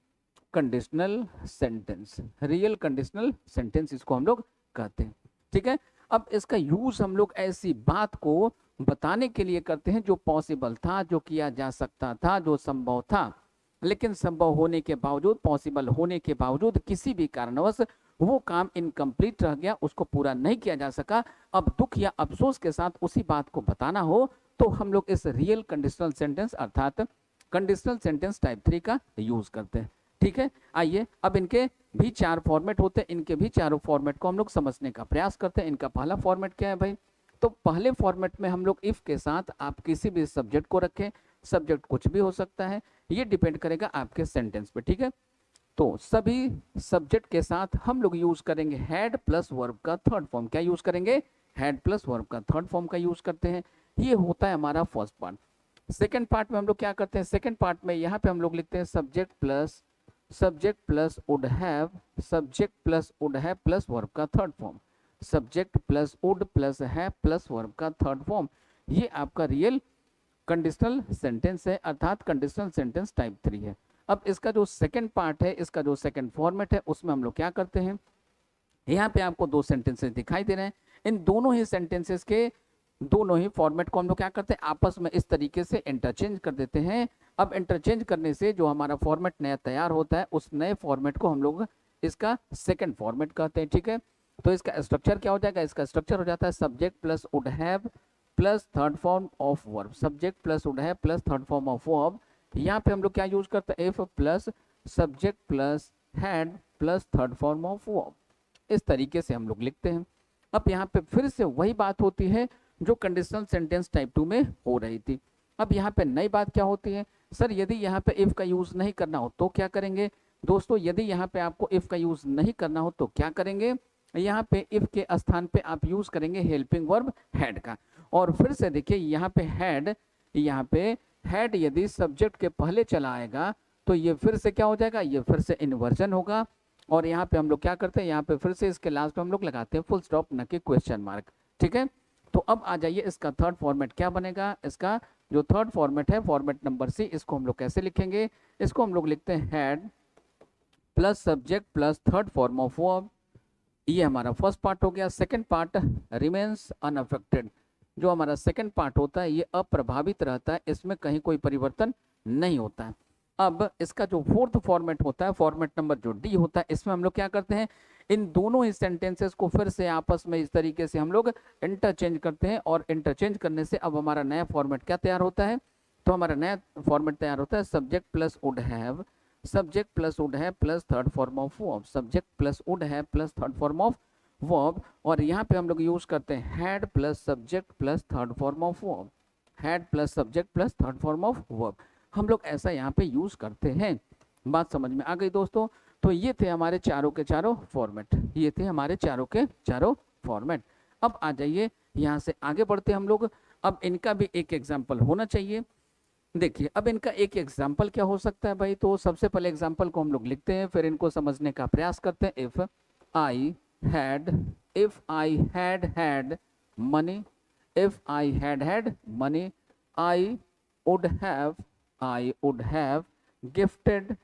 conditional sentence, real conditional sentence इसको हम लोग कहते हैं। ठीक है, अब इसका यूज हम लोग ऐसी बात को बताने के लिए करते हैं जो पॉसिबल था, जो किया जा सकता था, जो संभव था, लेकिन संभव होने के बावजूद, पॉसिबल होने के बावजूद किसी भी कारणवश वो काम इनकम्प्लीट रह गया, उसको पूरा नहीं किया जा सका। अब दुख या अफसोस के साथ उसी बात को बताना हो तो हम लोग इस रियल कंडीशनल सेंटेंस अर्थात कंडीशनल सेंटेंस टाइप 3 का यूज करते हैं। ठीक है, आइए अब इनके भी 4 फॉर्मेट होते हैं, इनके भी चारों फॉर्मेट को हम लोग समझने का प्रयास करते हैं। इनका पहला फॉर्मेट क्या है भाई? तो पहले फॉर्मेट में हम लोग इफ के साथ आप किसी भी सब्जेक्ट को रखें, सब्जेक्ट कुछ भी हो सकता है, ये डिपेंड करेगा आपके सेंटेंस पे। ठीक है, तो सभी सब्जेक्ट के साथ हम लोग यूज करेंगे हैड प्लस वर्ब का थर्ड फॉर्म। क्या यूज करेंगे? हैड प्लस वर्ब का थर्ड फॉर्म का यूज करते हैं। ये होता है हमारा फर्स्ट पार्ट। सेकेंड पार्ट में हम लोग क्या करते हैं? सेकेंड पार्ट में यहाँ पे हम लोग लिखते हैं subject plus would have, subject plus would have plus verb का third form, subject plus would plus have plus verb का थर्ड फॉर्म। ये आपका रियल कंडीशनल सेंटेंस है अर्थात कंडीशनल सेंटेंस टाइप 3 है। अब इसका जो सेकंड पार्ट है, इसका जो सेकंड फॉर्मेट है, उसमें हम लोग क्या करते हैं? यहाँ पे आपको 2 सेंटेंसेस दिखाई दे रहे हैं। इन दोनों ही सेंटेंसेस के दोनों ही फॉर्मेट को हम लोग क्या करते हैं? आपस में इस तरीके से इंटरचेंज कर देते हैं। अब इंटरचेंज करने से जो हमारा फॉर्मेट नया तैयार होता है, उस नए फॉर्मेट को हम लोग इसका सेकंड फॉर्मेट कहते हैं। ठीक है, तो इसका स्ट्रक्चर क्या हो जाएगा? इसका स्ट्रक्चर हो जाता है subject plus would have plus third form of verb, subject plus would have plus third form of verb. यहाँ पे हम लोग क्या यूज करते हैं? If plus subject plus had plus third form of verb. इस तरीके से हम लोग लिखते हैं। अब यहाँ पे फिर से वही बात होती है जो कंडीशनल सेंटेंस टाइप 2 में हो रही थी। अब यहाँ पे नई बात क्या होती है? सर यदि यहाँ पे इफ का यूज नहीं करना हो तो क्या करेंगे? दोस्तों यदि यहाँ पे आपको इफ का यूज नहीं करना हो तो क्या करेंगे? यहाँ पे इफ के स्थान पे आप यूज करेंगे हेल्पिंग वर्ब हैड का। और फिर से देखिए यहाँ पे हैड यदि सब्जेक्ट के पहले चला आएगा तो ये फिर से क्या हो जाएगा? ये फिर से इन्वर्जन होगा। और यहाँ पे हम लोग क्या करते हैं? यहाँ पे फिर से इसके लास्ट में हम लोग लगाते हैं फुल स्टॉप, न कि क्वेश्चन मार्क। ठीक है, तो अब आ जाइए इसका थर्ड फॉर्मेट क्या बनेगा? इसका जो थर्ड फॉर्मेट है, फॉर्मेट नंबर सी, इसको हम लोग कैसे लिखेंगे? इसको हम लोग लिखते हैं had plus subject plus third form of verb. ये हमारा फर्स्ट पार्ट हो गया। Second part remains unaffected. जो हमारा सेकंड पार्ट होता है ये अप्रभावित रहता है, इसमें कहीं कोई परिवर्तन नहीं होता है। अब इसका जो फोर्थ फॉर्मेट होता है, फॉर्मेट नंबर जो डी होता है, इसमें हम लोग क्या करते हैं? इन दोनों ही सेंटेंसेस को फिर से आपस में इस तरीके से हम लोग इंटरचेंज करते हैं। और इंटरचेंज करने से अब हमारा नया फॉर्मेट क्या तैयार होता है? तो हमारा नया फॉर्मेट तैयार होता है subject plus would have, subject plus would have plus third form of verb, subject plus would have plus third form of verb. और यहाँ पे हम लोग यूज करते हैं had plus subject plus third form of verb, had plus subject plus third form of verb. हम लोग ऐसा यहाँ पे यूज करते हैं। बात समझ में आ गई दोस्तों? तो ये थे हमारे चारों के चारों फॉर्मेट, ये थे हमारे चारों के चारों फॉर्मेट। अब आ जाइए यहाँ से आगे बढ़ते हम लोग। अब इनका भी एक एग्जाम्पल होना चाहिए। देखिए अब इनका एक एग्जाम्पल क्या हो सकता है भाई? तो सबसे पहले एग्जाम्पल को हम लोग लिखते हैं, फिर इनको समझने का प्रयास करते हैं। If I had had money, if I had money, I would have gifted,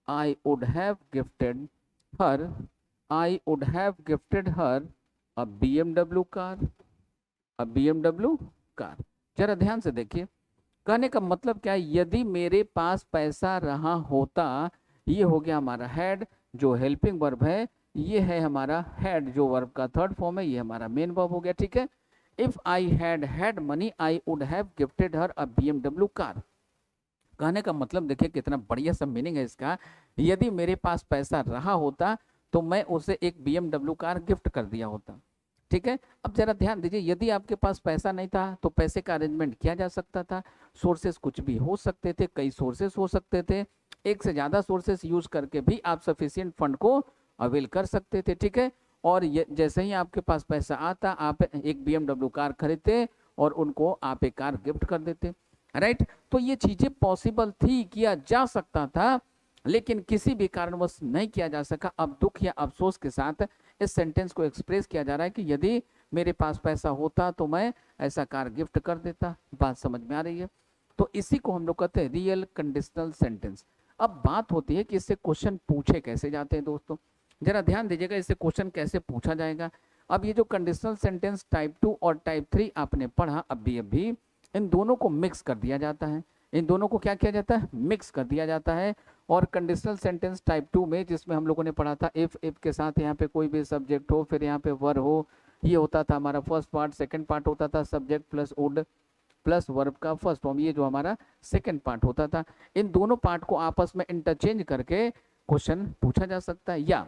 I would have gifted her, I would have gifted her a BMW car, a BMW car। जरा ध्यान से देखिए, कहने का मतलब क्या है? यदि मेरे पास पैसा रहा होता, ये हो गया हमारा हैड जो हेल्पिंग वर्ब है, ये है हमारा हैड जो वर्ब का थर्ड फॉर्म है, ये हमारा मेन वर्ब हो गया। ठीक है, if I had money I would have gifted her a BMW car. कहने का मतलब देखिए कितना बढ़िया सा मीनिंग है इसका। यदि मेरे पास पैसा रहा होता तो मैं उसे एक BMW कार गिफ्ट कर दिया होता। ठीक है, अब जरा ध्यान दीजिए, यदि आपके पास पैसा नहीं था तो पैसे का अरेंजमेंट किया जा सकता था। सोर्सेस कुछ भी हो सकते थे, कई सोर्सेस हो सकते थे, एक से ज़्यादा सोर्सेस यूज करके भी आप सफिशियंट फंड को अवेल कर सकते थे। ठीक है, और जैसे ही आपके पास पैसा आता आप एक BMW कार खरीदते और उनको आप एक कार गिफ्ट कर देते। राइट, तो ये चीजें पॉसिबल थी, किया जा सकता था, लेकिन किसी भी कारणवश नहीं किया जा सका। अब दुख या अफसोस के साथ इस सेंटेंस को एक्सप्रेस किया जा रहा है कि यदि मेरे पास पैसा होता तो मैं ऐसा कार गिफ्ट कर देता। बात समझ में आ रही है? तो इसी को हम लोग कहते हैं रियल कंडीशनल सेंटेंस। अब बात होती है कि इससे क्वेश्चन पूछे कैसे जाते हैं दोस्तों। जरा ध्यान दीजिएगा, इससे क्वेश्चन कैसे पूछा जाएगा। अब ये जो कंडीशनल सेंटेंस टाइप 2 और टाइप 3 आपने पढ़ा अभी इन दोनों को मिक्स कर दिया जाता है। इन दोनों को क्या किया जाता है? मिक्स कर दिया जाता है। और कंडीशनल सेंटेंस टाइप 2 में जिसमें हम लोगों ने पढ़ा था इफ के साथ यहाँ पे कोई भी सब्जेक्ट हो, फिर यहाँ पे वर हो, ये होता था हमारा फर्स्ट पार्ट। सेकंड पार्ट होता था subject plus would plus verb का फर्स्ट फॉर्म, ये जो हमारा सेकंड पार्ट होता था। इन दोनों पार्ट को आपस में इंटरचेंज करके क्वेश्चन पूछा जा सकता है। या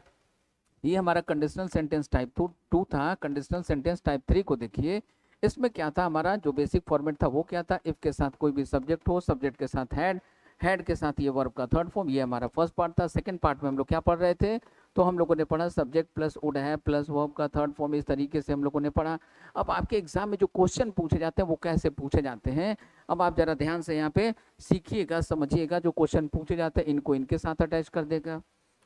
ये हमारा कंडीशनल सेंटेंस टाइप 2 था। कंडीशनल सेंटेंस टाइप 3 को देखिए, इसमें क्या था? हमारा जो बेसिक फॉर्मेट था वो क्या था? इफ के साथ कोई भी सब्जेक्ट हो, सब्जेक्ट के साथ हेड के साथ ये वर्ब का थर्ड फॉर्म, ये हमारा फर्स्ट पार्ट था। सेकंड पार्ट में हम लोग क्या पढ़ रहे थे? तो हम लोगों ने पढ़ा सब्जेक्ट प्लस वुड है प्लस वर्ब का थर्ड फॉर्म, इस तरीके से हम लोगों ने पढ़ा। अब आपके एग्जाम में जो क्वेश्चन पूछे जाते हैं वो कैसे पूछे जाते हैं, अब आप जरा ध्यान से यहाँ पे सीखिएगा, समझिएगा। जो क्वेश्चन पूछे जाते हैं इनको इनके साथ अटैच कर देगा,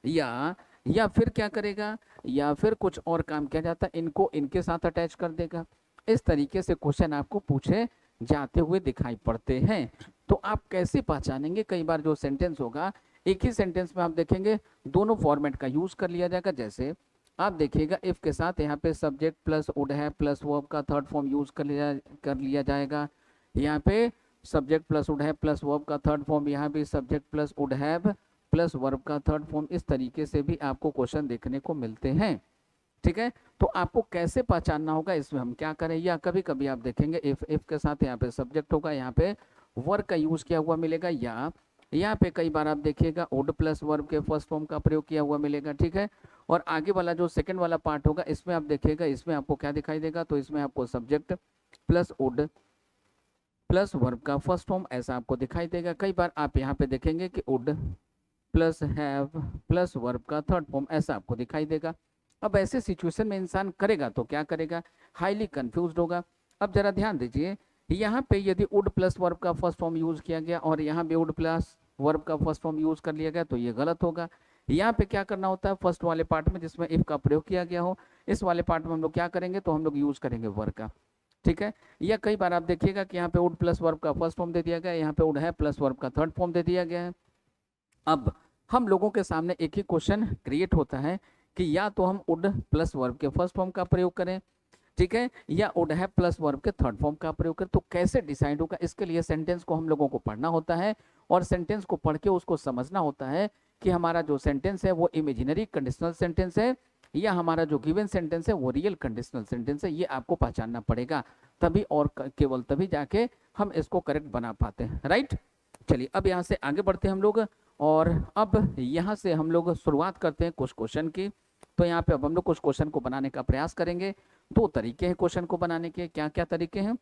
या फिर क्या करेगा, या फिर कुछ और काम किया जाता है, इनको इनके साथ अटैच कर देगा। इस तरीके से क्वेश्चन आपको पूछे जाते हुए दिखाई पड़ते हैं। तो आप कैसे पहचानेंगे? कई बार जो सेंटेंस होगा, एक ही सेंटेंस में आप देखेंगे दोनों फॉर्मेट का यूज कर लिया जाएगा। जैसे आप देखिएगा इफ के साथ यहाँ पे सब्जेक्ट प्लस वुड है प्लस वर्ब का थर्ड फॉर्म यूज कर लिया जाएगा। यहाँ पे सब्जेक्ट प्लस वुड है प्लस वर्ब का थर्ड फॉर्म, यहाँ भी subject plus would have plus verb का थर्ड फॉर्म। इस तरीके से भी आपको क्वेश्चन देखने को मिलते हैं। ठीक है, तो आपको कैसे पहचानना होगा, इसमें हम क्या करें? या कभी कभी आप देखेंगे इफ के साथ यहाँ पे सब्जेक्ट होगा, यहाँ पे वर्ब का यूज किया हुआ मिलेगा, या यहाँ पे कई बार आप देखिएगा वुड प्लस वर्ब के फर्स्ट फॉर्म का प्रयोग किया हुआ मिलेगा। ठीक है, और आगे वाला जो सेकंड वाला पार्ट होगा इसमें आप देखिएगा, इसमें आपको क्या दिखाई देगा? तो इसमें आपको subject plus would plus verb का फर्स्ट फॉर्म ऐसा आपको दिखाई देगा। कई बार आप यहाँ पे देखेंगे कि would plus have plus verb का थर्ड फॉर्म ऐसा आपको दिखाई देगा। अब ऐसे सिचुएशन में इंसान करेगा तो क्या करेगा? हाईली कंफ्यूज्ड होगा। अब जरा ध्यान दीजिए, यहाँ पे यदि वुड प्लस वर्ब का फर्स्ट फॉर्म यूज किया गया और यहाँ पे वुड प्लस वर्ब का फर्स्ट फॉर्म यूज कर लिया गया तो ये गलत होगा। यहाँ पे क्या करना होता है? फर्स्ट वाले पार्ट में जिसमें इफ का प्रयोग किया गया हो, इस वाले पार्ट में हम लोग क्या करेंगे? तो हम लोग यूज करेंगे वर्ब का। ठीक है, या कई बार आप देखिएगा कि यहाँ पे वुड प्लस वर्ब का फर्स्ट फॉर्म दे दिया गया, यहाँ पे वुड है प्लस वर्ब का थर्ड फॉर्म दे दिया गया है। अब हम लोगों के सामने एक ही क्वेश्चन क्रिएट होता है कि या तो हम वुड प्लस वर्ब के फर्स्ट फॉर्म का प्रयोग करें, ठीक है, या वुड है प्लस वर्ब के थर्ड फॉर्म का प्रयोग करें। तो कैसे डिसाइड होगा? इसके लिए सेंटेंस को हम लोगों को पढ़ना होता है और सेंटेंस को पढ़ के उसको समझना होता है कि हमारा जो सेंटेंस है वो इमेजिनरी कंडीशनल सेंटेंस है या हमारा जो गिवन सेंटेंस है वो रियल कंडीशनल सेंटेंस है। ये आपको पहचानना पड़ेगा, तभी और केवल तभी जाके हम इसको करेक्ट बना पाते हैं। राइट, चलिए अब यहाँ से आगे बढ़ते हैं हम लोग, और अब यहाँ से हम लोग शुरुआत करते हैं कुछ क्वेश्चन की। तो यहाँ पे अब हम लोग कुछ क्वेश्चन को बनाने का प्रयास करेंगे। दो तरीके हैं क्वेश्चन को बनाने के। क्या क्या तरीके हैं?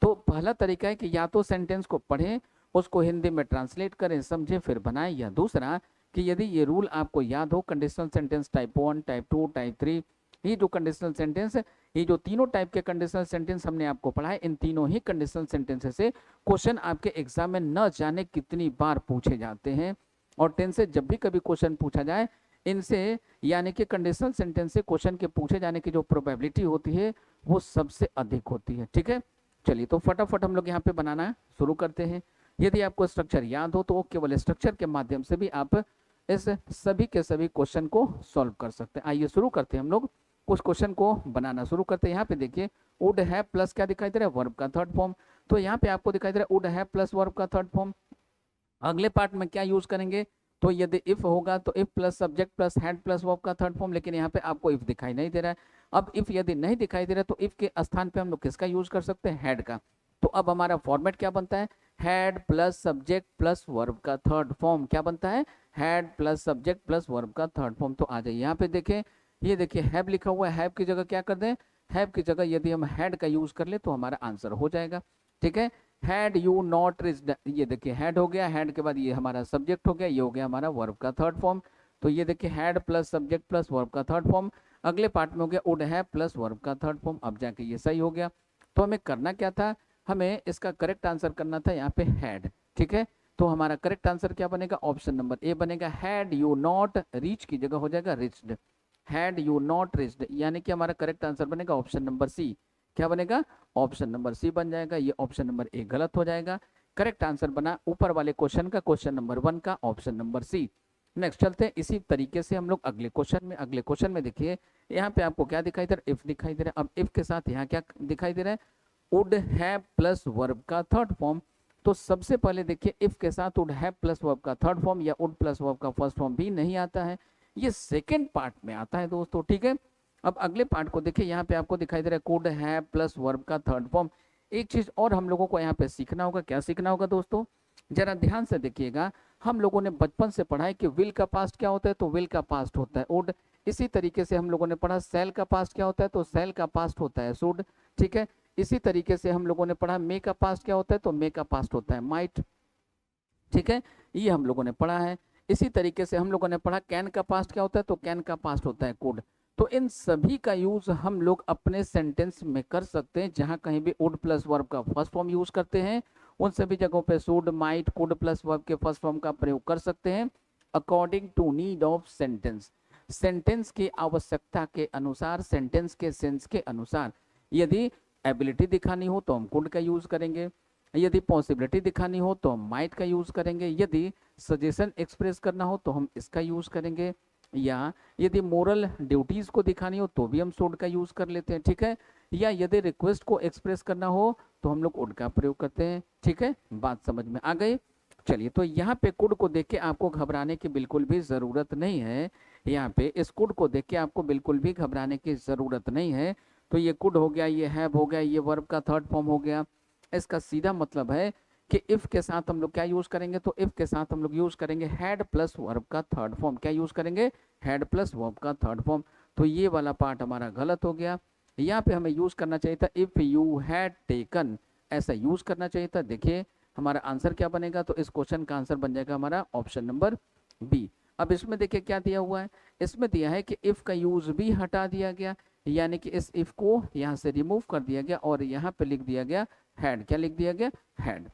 तो पहला तरीका है कि या तो सेंटेंस को पढ़ें, उसको हिंदी में ट्रांसलेट करें, समझें, फिर बनाएं। या दूसरा कि यदि ये रूल आपको याद हो, conditional sentence type 1, type 2, type 3, ये जो कंडीशनल सेंटेंस है, ये जो तीनों टाइप के कंडीशनल सेंटेंस हमने आपको पढ़ा है, इन तीनों ही कंडीशनल सेंटेंसेस से क्वेश्चन आपके एग्जाम में न जाने कितनी बार पूछे जाते हैं। और 10 से जब भी कभी क्वेश्चन पूछा जाए इनसे, यानी कि कंडीशनल सेंटेंस से क्वेश्चन के पूछे जाने की जो प्रोबेबिलिटी होती है वो सबसे अधिक होती है। ठीक है, चलिए तो फटाफट हम लोग यहाँ पे बनाना शुरू करते हैं। यदि आपको स्ट्रक्चर याद हो तो केवल स्ट्रक्चर के माध्यम से भी आप इस सभी के सभी क्वेश्चन को सॉल्व कर सकते हैं। आइए शुरू करते हैं, हम लोग कुछ क्वेश्चन को बनाना शुरू करते हैं। यहाँ पे देखिए वुड है प्लस क्या दिखाई दे रहा है? वर्ब का थर्ड फॉर्म। तो यहाँ पे आपको दिखाई दे रहा है वुड है प्लस वर्ब का थर्ड फॉर्म। अगले पार्ट में क्या यूज करेंगे? तो यदि इफ होगा तो if plus subject plus had plus verb का थर्ड फॉर्म, लेकिन यहाँ पे आपको इफ दिखाई नहीं दे रहा है। अब इफ यदि नहीं दिखाई दे रहा है तो इफ के स्थान पे हम लोग किसका यूज कर सकते हैं? हैड का। तो अब हमारा फॉर्मेट क्या बनता है? Had plus subject plus verb का थर्ड फॉर्म। क्या बनता है? Had plus subject plus verb का थर्ड फॉर्म। तो आ जाइए यहाँ पे देखें, ये देखिए हैव लिखा हुआ है, हैव की जगह क्या कर दें? हैव की जगह यदि हम हैड का यूज कर ले तो हमारा आंसर हो जाएगा। ठीक है, हैड यू नॉट रिच्ड, ये देखिए हैड हो गया, हैड के बाद ये हमारा सब्जेक्ट हो गया, ये हो गया हमारा वर्ब का थर्ड फॉर्म। तो ये देखिए had plus subject plus verb का थर्ड फॉर्म। अगले पार्ट में हो गया वुड हैव प्लस वर्ब का थर्ड फॉर्म। अब जाके ये सही हो गया। तो हमें करना क्या था? हमें इसका करेक्ट आंसर करना था यहाँ पे हैड। ठीक है, तो हमारा करेक्ट आंसर क्या बनेगा? ऑप्शन नंबर ए बनेगा। हैड यू नॉट, रीच की जगह हो जाएगा reached, had you not reached, यानी कि हमारा करेक्ट आंसर बनेगा ऑप्शन नंबर सी। क्या बनेगा? ऑप्शन नंबर सी बन जाएगा। ये ऑप्शन नंबर ए गलत हो जाएगा। करेक्ट आंसर बना ऊपर वाले क्वेश्चन का, क्वेश्चन नंबर 1 का, ऑप्शन नंबर सी। नेक्स्ट चलते हैं इसी तरीके से हम लोग अगले क्वेश्चन में। अगले क्वेश्चन में देखिए यहाँ पे आपको क्या दिखाई दे रहा है, इफ दिखाई दे रहा है। अब इफ के साथ यहाँ क्या दिखाई दे रहा है, वुड हैव प्लस वर्ब का थर्ड फॉर्म। तो सबसे पहले देखिए इफ के साथ वुड हैव प्लस वर्ब का थर्ड फॉर्म या वुड प्लस वर्ब का फर्स्ट फॉर्म भी नहीं आता है, ये सेकेंड पार्ट में आता है दोस्तों, ठीक है। अब अगले पार्ट को देखिए, यहाँ पे आपको दिखाई दे रहा है कुड हैव प्लस वर्ब का थर्ड फॉर्म। एक चीज और हम लोगों को यहाँ पे सीखना होगा, क्या सीखना होगा दोस्तों, जरा ध्यान से देखिएगा। हम लोगों ने बचपन से पढ़ा है कि विल का पास्ट क्या होता है, तो विल का पास्ट होता है वुड। इसी तरीके से हम लोगों ने पढ़ा सेल का पास्ट क्या होता है, तो सेल का पास्ट होता है शुड, ठीक है। इसी तरीके से हम लोगों ने पढ़ा मे का पास्ट क्या होता है, तो मे का पास्ट होता है माइट, ठीक है, ये हम लोगों ने पढ़ा है। इसी तरीके से हम लोगों ने पढ़ा कैन का पास्ट क्या होता है, तो कैन का पास्ट होता है कुड। तो इन सभी का यूज हम लोग अपने सेंटेंस में कर सकते हैं, जहां कहीं भी वुड प्लस वर्ब का फर्स्ट फॉर्म यूज करते हैं उन सभी जगहों पे should might could plus verb के फर्स्ट फॉर्म का प्रयोग कर सकते हैं according to need of sentence, sentence की आवश्यकता के अनुसार, सेंटेंस के सेंस के अनुसार। यदि एबिलिटी दिखानी हो तो हम कुड का यूज करेंगे, यदि पॉसिबिलिटी दिखानी हो तो हम माइट का यूज करेंगे, यदि सजेशन एक्सप्रेस करना हो तो हम इसका यूज करेंगे, या यदि मोरल ड्यूटीज को दिखानी हो तो भी हम शुड का यूज कर लेते हैं, ठीक है। या यदि रिक्वेस्ट को एक्सप्रेस करना हो तो हम लोग वुड का प्रयोग करते हैं, ठीक है। बात समझ में आ गई। चलिए, तो यहाँ पे कुड को देख के आपको घबराने की बिल्कुल भी जरूरत नहीं है। यहाँ पे इस कुड को देख के आपको बिल्कुल भी घबराने की जरूरत नहीं है। तो ये कुड हो गया, ये हैव हो गया, ये वर्ब का थर्ड फॉर्म हो गया। इसका सीधा मतलब है कि इफ के साथ हम लोग क्या यूज करेंगे, तो इफ के साथ हम लोग यूज करेंगे हैड प्लस वर्ब का थर्ड फॉर्म। क्या यूज करेंगे, हैड प्लस वर्ब का थर्ड फॉर्म। तो ये वाला पार्ट हमारा गलत हो गया। यहाँ पे हमें यूज करना चाहिए था इफ यू हैड टेकन, ऐसा यूज करना चाहिए था। देखिए हमारा आंसर क्या बनेगा, तो इस क्वेश्चन का आंसर बन जाएगा हमारा ऑप्शन नंबर बी। अब इसमें देखिए क्या दिया हुआ है, इसमें दिया है कि इफ का यूज भी हटा दिया गया, यानी कि इस इफ को यहाँ से रिमूव कर दिया गया और यहाँ पे लिख दिया गया हैड। क्या लिख दिया गया, हैड।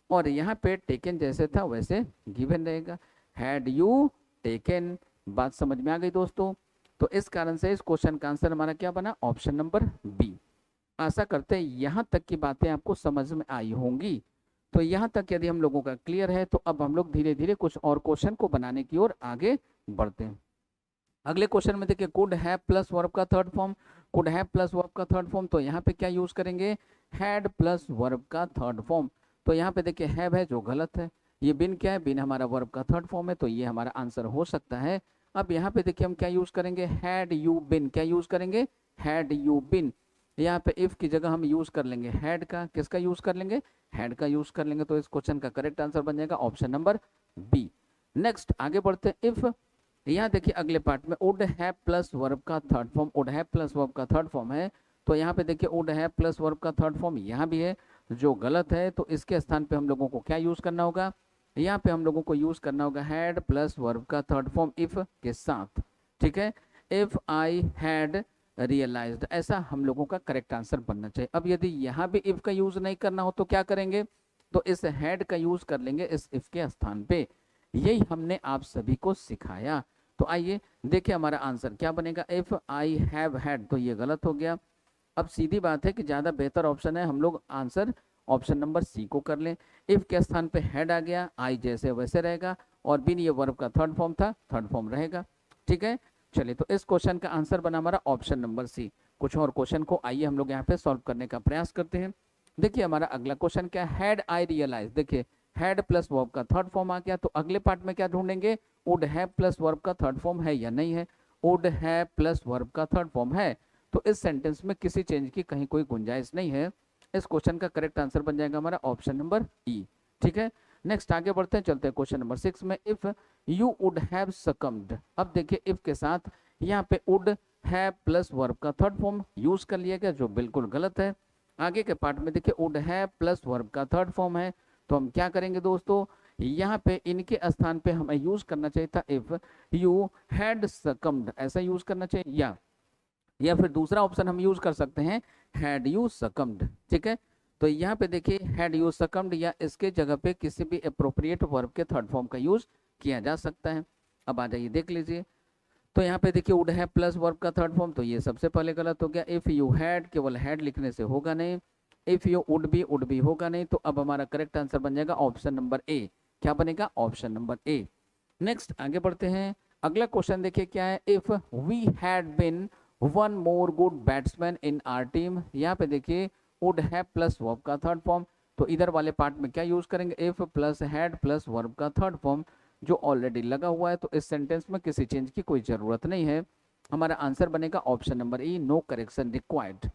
और यहाँ पे टेकन जैसे था वैसे गिवन रहेगा, हैड यू टेकन। बात समझ में आ गई दोस्तों। तो इस कारण से इस क्वेश्चन का आंसर हमारा क्या बना, ऑप्शन नंबर बी। आशा करते हैं यहाँ तक की बातें आपको समझ में आई होंगी। तो यहाँ तक यदि हम लोगों का क्लियर है तो अब हम लोग धीरे धीरे कुछ और क्वेश्चन को बनाने की ओर आगे बढ़ते हैं। अगले क्वेश्चन में देखिए कुड हैव प्लस वर्ब का third form, could have plus verb का थर्ड फॉर्म। तो यहाँ पे क्या यूज करेंगे, हैड प्लस वर्ब का थर्ड फॉर्म। तो यहाँ पे देखिए हैव है जो गलत है, ये बिन क्या है, बिन हमारा वर्ब का थर्ड फॉर्म है, तो ये हमारा आंसर हो सकता है। अब यहाँ पे देखिए हम क्या यूज करेंगे, हैड यू बिन। क्या यूज करेंगे, हैड यू बिन। यहाँ पे इफ की जगह हम यूज कर लेंगे हैड का, किसका यूज कर लेंगे, हैड का यूज कर लेंगे। तो इस क्वेश्चन का करेक्ट आंसर बन जाएगा ऑप्शन नंबर बी। नेक्स्ट आगे बढ़ते हैं। इफ यहाँ देखिए अगले पार्ट में वुड हैव प्लस वर्ब का third form, would have plus verb का थर्ड फॉर्म है। तो यहाँ पे देखिए वुड हैव प्लस वर्ब का थर्ड फॉर्म यहाँ भी है जो गलत है। तो इसके स्थान पे हम लोगों को क्या यूज करना होगा, यहाँ पे हम लोगों को यूज करना होगा हैड प्लस वर्ब का थर्ड फॉर्म इफ के साथ, ठीक है। इफ आई हैड रियलाइज्ड, ऐसा हम लोगों का करेक्ट आंसर बनना चाहिए। अब यदि यहाँ भी इफ का यूज नहीं करना हो तो क्या करेंगे, तो इस हैड का यूज कर लेंगे इस इफ के स्थान पे। यही हमने आप सभी को सिखाया। तो आइए देखिए हमारा आंसर क्या बनेगा, इफ आई हैव हैड। तो ये गलत हो गया। अब सीधी बात है कि ज़्यादा बेहतर ऑप्शन है हम लोग आंसर ऑप्शन नंबर सी को कर लें। इफ के स्थान पे हैड आ गया, आई जैसे वैसे रहेगा, और बिन ये वर्ब का थर्ड फॉर्म था, थर्ड फॉर्म रहेगा, ठीक है। चलिए, तो इस क्वेश्चन का आंसर बना हमारा ऑप्शन नंबर सी। कुछ और क्वेश्चन को आइए हम लोग यहाँ पे सॉल्व करने का प्रयास करते हैं। देखिए हमारा अगला क्वेश्चन क्या, हैड आई रियलाइज। देखिए हैड प्लस वर्ब का थर्ड फॉर्म आ गया, तो अगले पार्ट में क्या ढूंढेंगे, वुड हैव प्लस वर्ब का थर्ड फॉर्म है या नहीं है। वुड हैव प्लस वर्ब का थर्ड फॉर्म है, तो इस सेंटेंस में किसी चेंज की कहीं कोई गुंजाइश नहीं है। इस क्वेश्चन का करेक्ट आंसर बन जाएगा हमारा ऑप्शन नंबर ई, ठीक है। नेक्स्ट आगे बढ़ते हैं, चलते हैं क्वेश्चन नंबर 6 में। If you would have succumbed. अब देखिए इफ के साथ यहाँ पे वुड हैव प्लस वर्ब का थर्ड फॉर्म यूज कर लिया गया, जो बिल्कुल गलत है। आगे के पार्ट में देखिए वुड हैव प्लस वर्ब का थर्ड फॉर्म है, तो हम क्या करेंगे दोस्तों, यहाँ पे इनके स्थान पे हमें यूज करना चाहिए था इफ यू हैड सकम्ड, ऐसा यूज करना चाहिए, या फिर दूसरा ऑप्शन हम यूज कर सकते हैं हैड यू सकम्ड, ठीक है। तो यहाँ पे देखिए हैड यू सकम्ड या इसके जगह पे किसी भी अप्रोप्रिएट वर्ब के थर्ड फॉर्म का यूज किया जा सकता है। अब आ जाइए देख लीजिए। तो यहाँ पे देखिए वुड हैव प्लस वर्ब का थर्ड फॉर्म, तो ये सबसे पहले गलत हो गया। इफ यू हैड, केवल हैड लिखने से होगा नहीं। इफ यू वुड बी होगा नहीं। तो अब हमारा करेक्ट आंसर बन जाएगा ऑप्शन नंबर ए। क्या बनेगा, ऑप्शन नंबर ए। नेक्स्ट आगे बढ़ते हैं। अगला क्वेश्चन देखिए क्या है, if we had been one more good batsman in our team. यहाँ पे देखिए वुड हैव प्लस वर्ब का थर्ड फॉर्म, तो इधर वाले पार्ट में क्या यूज करेंगे, if plus had plus verb का थर्ड फॉर्म जो ऑलरेडी लगा हुआ है, तो इस सेंटेंस में किसी चेंज की कोई जरूरत नहीं है। हमारा आंसर बनेगा option number E, no correction required.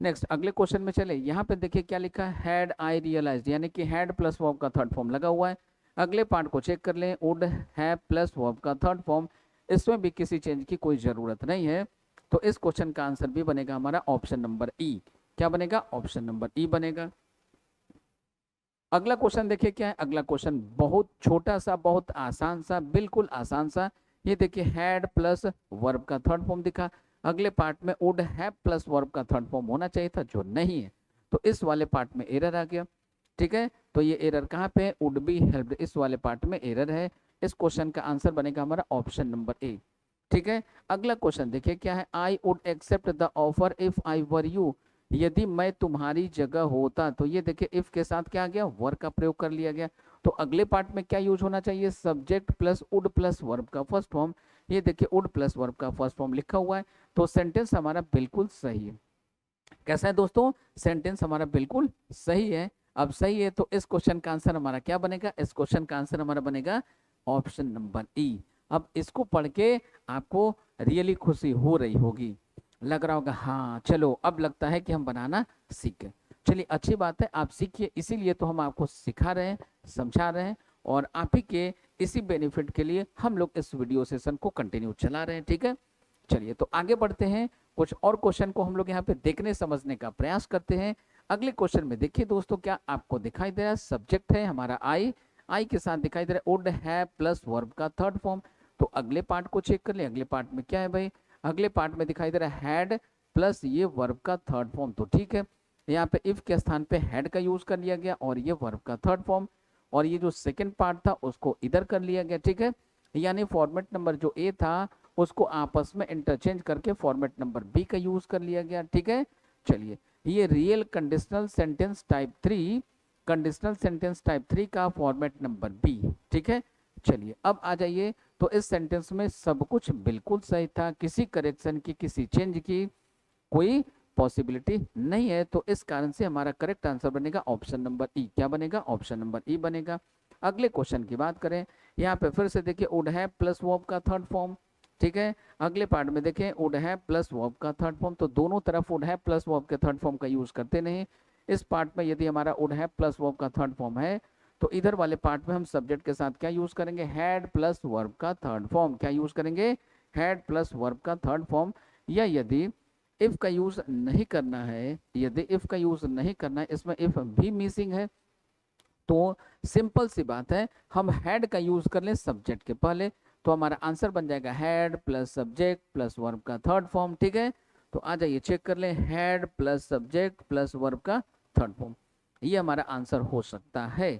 Next अगले क्वेश्चन में चले, यहाँ पे देखिए क्या लिखा है, हैड आई रियलाइज्ड, यानी कि हैड प्लस वर्ब का थर्ड फॉर्म लगा हुआ है। अगले पार्ट को चेक कर लें, वुड हैव प्लस वर्ब का थर्ड फॉर्म, इसमें भी किसी चेंज की कोई जरूरत नहीं है, तो इस क्वेश्चन का आंसर भी बनेगा हमारा ऑप्शन नंबर ई। क्या बनेगा, ऑप्शन नंबर ई बनेगा। अगला क्वेश्चन देखिए क्या है, अगला क्वेश्चन बहुत छोटा सा, बहुत आसान सा, बिल्कुल आसान सा। ये देखिए हैड प्लस वर्ब का थर्ड फॉर्म दिखा, अगले पार्ट में वुड हैव प्लस वर्ब का थर्ड फॉर्म होना चाहिए था, जो नहीं है, तो इस वाले पार्ट में एरर आ गया। ठीक है, तो ये एरर कहाँ पे है, वुड बी हेल्प्ड, इस वाले पार्ट में एरर है। इस क्वेश्चन का आंसर बनेगा हमारा ऑप्शन नंबर ए। ठीक है, अगला क्वेश्चन देखिए क्या है, I would accept the offer if I were you, यदि मैं तुम्हारी जगह होता, तो ये देखिए इफ के साथ क्या आ गया, वर का प्रयोग कर लिया गया, तो अगले पार्ट में क्या यूज होना चाहिए, subject plus would plus verb का फर्स्ट फॉर्म। ये देखिए वुड प्लस वर्ब का फर्स्ट फॉर्म लिखा हुआ है, तो सेंटेंस हमारा बिल्कुल सही है। कैसा है दोस्तों, सेंटेंस हमारा बिल्कुल सही है। अब सही है तो इस क्वेश्चन का आंसर हमारा क्या बनेगा, इस क्वेश्चन का आंसर हमारा बनेगा ऑप्शन नंबर ई। अब इसको पढ़ के आपको रियली खुशी हो रही होगी, लग रहा होगा हाँ चलो अब लगता है कि हम बनाना सीखे। चलिए अच्छी बात है, आप सीखिए, इसीलिए तो हम आपको सिखा रहे हैं, समझा रहे हैं, और आप ही के इसी बेनिफिट के लिए हम लोग इस वीडियो सेशन को कंटिन्यू चला रहे हैं। ठीक है, चलिए तो आगे बढ़ते हैं, कुछ और क्वेश्चन को हम लोग यहाँ पे देखने समझने का प्रयास करते हैं। अगले क्वेश्चन में देखिए दोस्तों, क्या आपको दिखाई दे रहा है, सब्जेक्ट है हमारा आई, आई के साथ दिखाई दे रहा है वुड हैव प्लस वर्ब का थर्ड फॉर्म। तो अगले पार्ट को चेक कर ले, अगले पार्ट में क्या है भाई, अगले पार्ट में दिखाई दे रहा है हैड प्लस ये वर्ब का थर्ड फॉर्म, तो ठीक है, यहाँ पे इफ के स्थान पे हैड का यूज कर लिया गया और ये वर्ब का थर्ड फॉर्म, और ये जो सेकंड पार्ट था उसको इधर कर लिया गया। ठीक है, यानी फॉर्मेट नंबर जो ए था उसको आपस में इंटरचेंज करके फॉर्मेट नंबर बी का यूज कर लिया गया। ठीक है, चलिए ये real conditional sentence type 3, conditional sentence type 3 का फॉर्मेट नंबर बी। ठीक है, चलिए अब आ जाइए, तो इस सेंटेंस में सब कुछ बिल्कुल सही था, किसी करेक्शन की, किसी चेंज की कोई पॉसिबिलिटी नहीं है, तो इस कारण से हमारा करेक्ट आंसर बनेगा ऑप्शन नंबर ई। क्या बनेगा, ऑप्शन नंबर ई बनेगा। अगले क्वेश्चन की बात करें, यहाँ पे फिर से देखिए वुड हैव प्लस वर्ब का थर्ड फॉर्म। ठीक है, अगले पार्ट में देखें वुड हैव प्लस वर्ब का थर्ड फॉर्म, तो दोनों तरफ वुड हैव प्लस वर्ब के थर्ड फॉर्म का यूज करते नहीं। इस पार्ट में यदि हमारा वुड हैव प्लस वर्ब का थर्ड फॉर्म है, तो इधर वाले पार्ट में हम सब्जेक्ट के साथ क्या यूज करेंगे, हैड प्लस वर्ब का थर्ड फॉर्म। क्या यूज करेंगे, हैड प्लस वर्ब का थर्ड फॉर्म। या यदि इफ का यूज नहीं करना है, यदि इफ का यूज नहीं करना है, इसमें इफ भी मिसिंग है, तो सिंपल सी बात है, हम हैड का यूज कर लें सब्जेक्ट के पहले, तो हमारा आंसर बन जाएगा had plus subject plus verb का थर्ड फॉर्म। ठीक है, तो आ जाइए चेक कर लें, had plus subject plus verb का थर्ड फॉर्म, ये हमारा आंसर हो सकता है,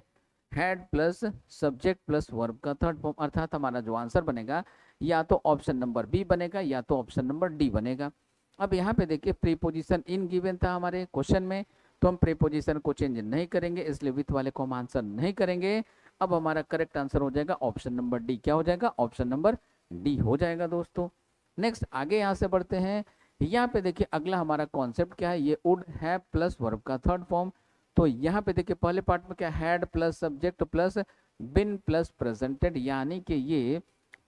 had plus subject plus verb का थर्ड फॉर्म, अर्थात हमारा जो आंसर बनेगा या तो ऑप्शन नंबर बी बनेगा या तो ऑप्शन नंबर डी बनेगा। अब यहाँ पे देखिए प्रीपोजिशन इन गिवन था हमारे क्वेश्चन में, तो हम प्रीपोजिशन को चेंज नहीं करेंगे, इसलिए विथ वाले को हम आंसर नहीं करेंगे। अब हमारा करेक्ट आंसर हो जाएगा ऑप्शन नंबर डी। क्या हो जाएगा, ऑप्शन नंबर डी हो जाएगा दोस्तों। नेक्स्ट आगे यहाँ से बढ़ते हैं, यहाँ पे देखिए अगला हमारा कॉन्सेप्ट क्या है, ये वुड हैव प्लस वर्ब का थर्ड फॉर्म। तो यहाँ पे देखिए पहले पार्ट में क्या, had plus subject plus been plus presented, यानी कि ये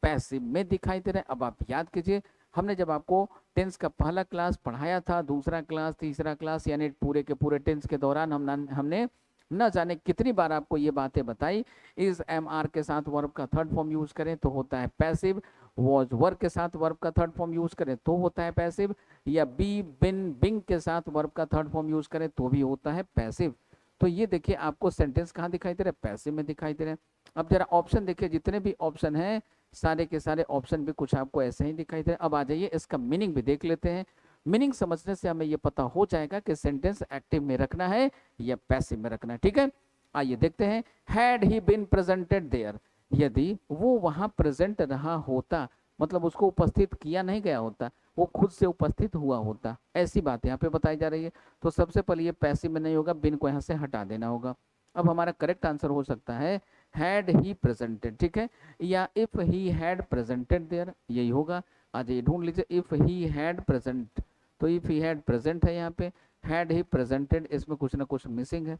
पैसिव में दिखाई दे रहा है। अब आप याद कीजिए, हमने जब आपको टेंस का पहला क्लास पढ़ाया था, दूसरा क्लास, तीसरा क्लास, यानी पूरे के पूरे टेंस के दौरान हमने न जाने कितनी बार आपको ये बातें बताई, इज एम आर के साथ वर्ब का थर्ड फॉर्म यूज करें तो होता है पैसिव, वॉज वर्ब के साथ वर्ब का थर्ड फॉर्म यूज करें तो होता है पैसिव, या बी बिन बिंग के साथ वर्ब का थर्ड फॉर्म यूज करें तो भी होता है पैसिव। तो ये देखिए आपको सेंटेंस कहाँ दिखाई दे रहा है, पैसिव में दिखाई दे रहे हैं। अब जरा ऑप्शन देखिए, जितने भी ऑप्शन हैं सारे के सारे ऑप्शन भी कुछ आपको ऐसे ही दिखाई दे रहे हैं। अब आ जाइए इसका मीनिंग भी देख लेते हैं, मीनिंग समझने से हमें ये पता हो जाएगा कि सेंटेंस एक्टिव में रखना है या पैसिव में रखना है। ठीक है, आइए देखते हैं, had he been presented there, यदि वो वहां प्रेजेंट रहा होता, मतलब उसको उपस्थित किया नहीं गया होता, वो खुद से उपस्थित हुआ होता, ऐसी बात यहाँ पे बताई जा रही है। तो सबसे पहले ये पैसिव में नहीं होगा, बिन को यहाँ से हटा देना होगा। अब हमारा करेक्ट आंसर हो सकता है हैड ही प्रेजेंटेड। ठीक है, या if he had presented there, यही होगा। आ जाइए ढूंढ लीजिए, इफ ही हैड प्रेजेंट, तो इफ ही हैड प्रेजेंट है यहाँ पे, हैड ही प्रेजेंटेड इसमें कुछ ना कुछ मिसिंग है,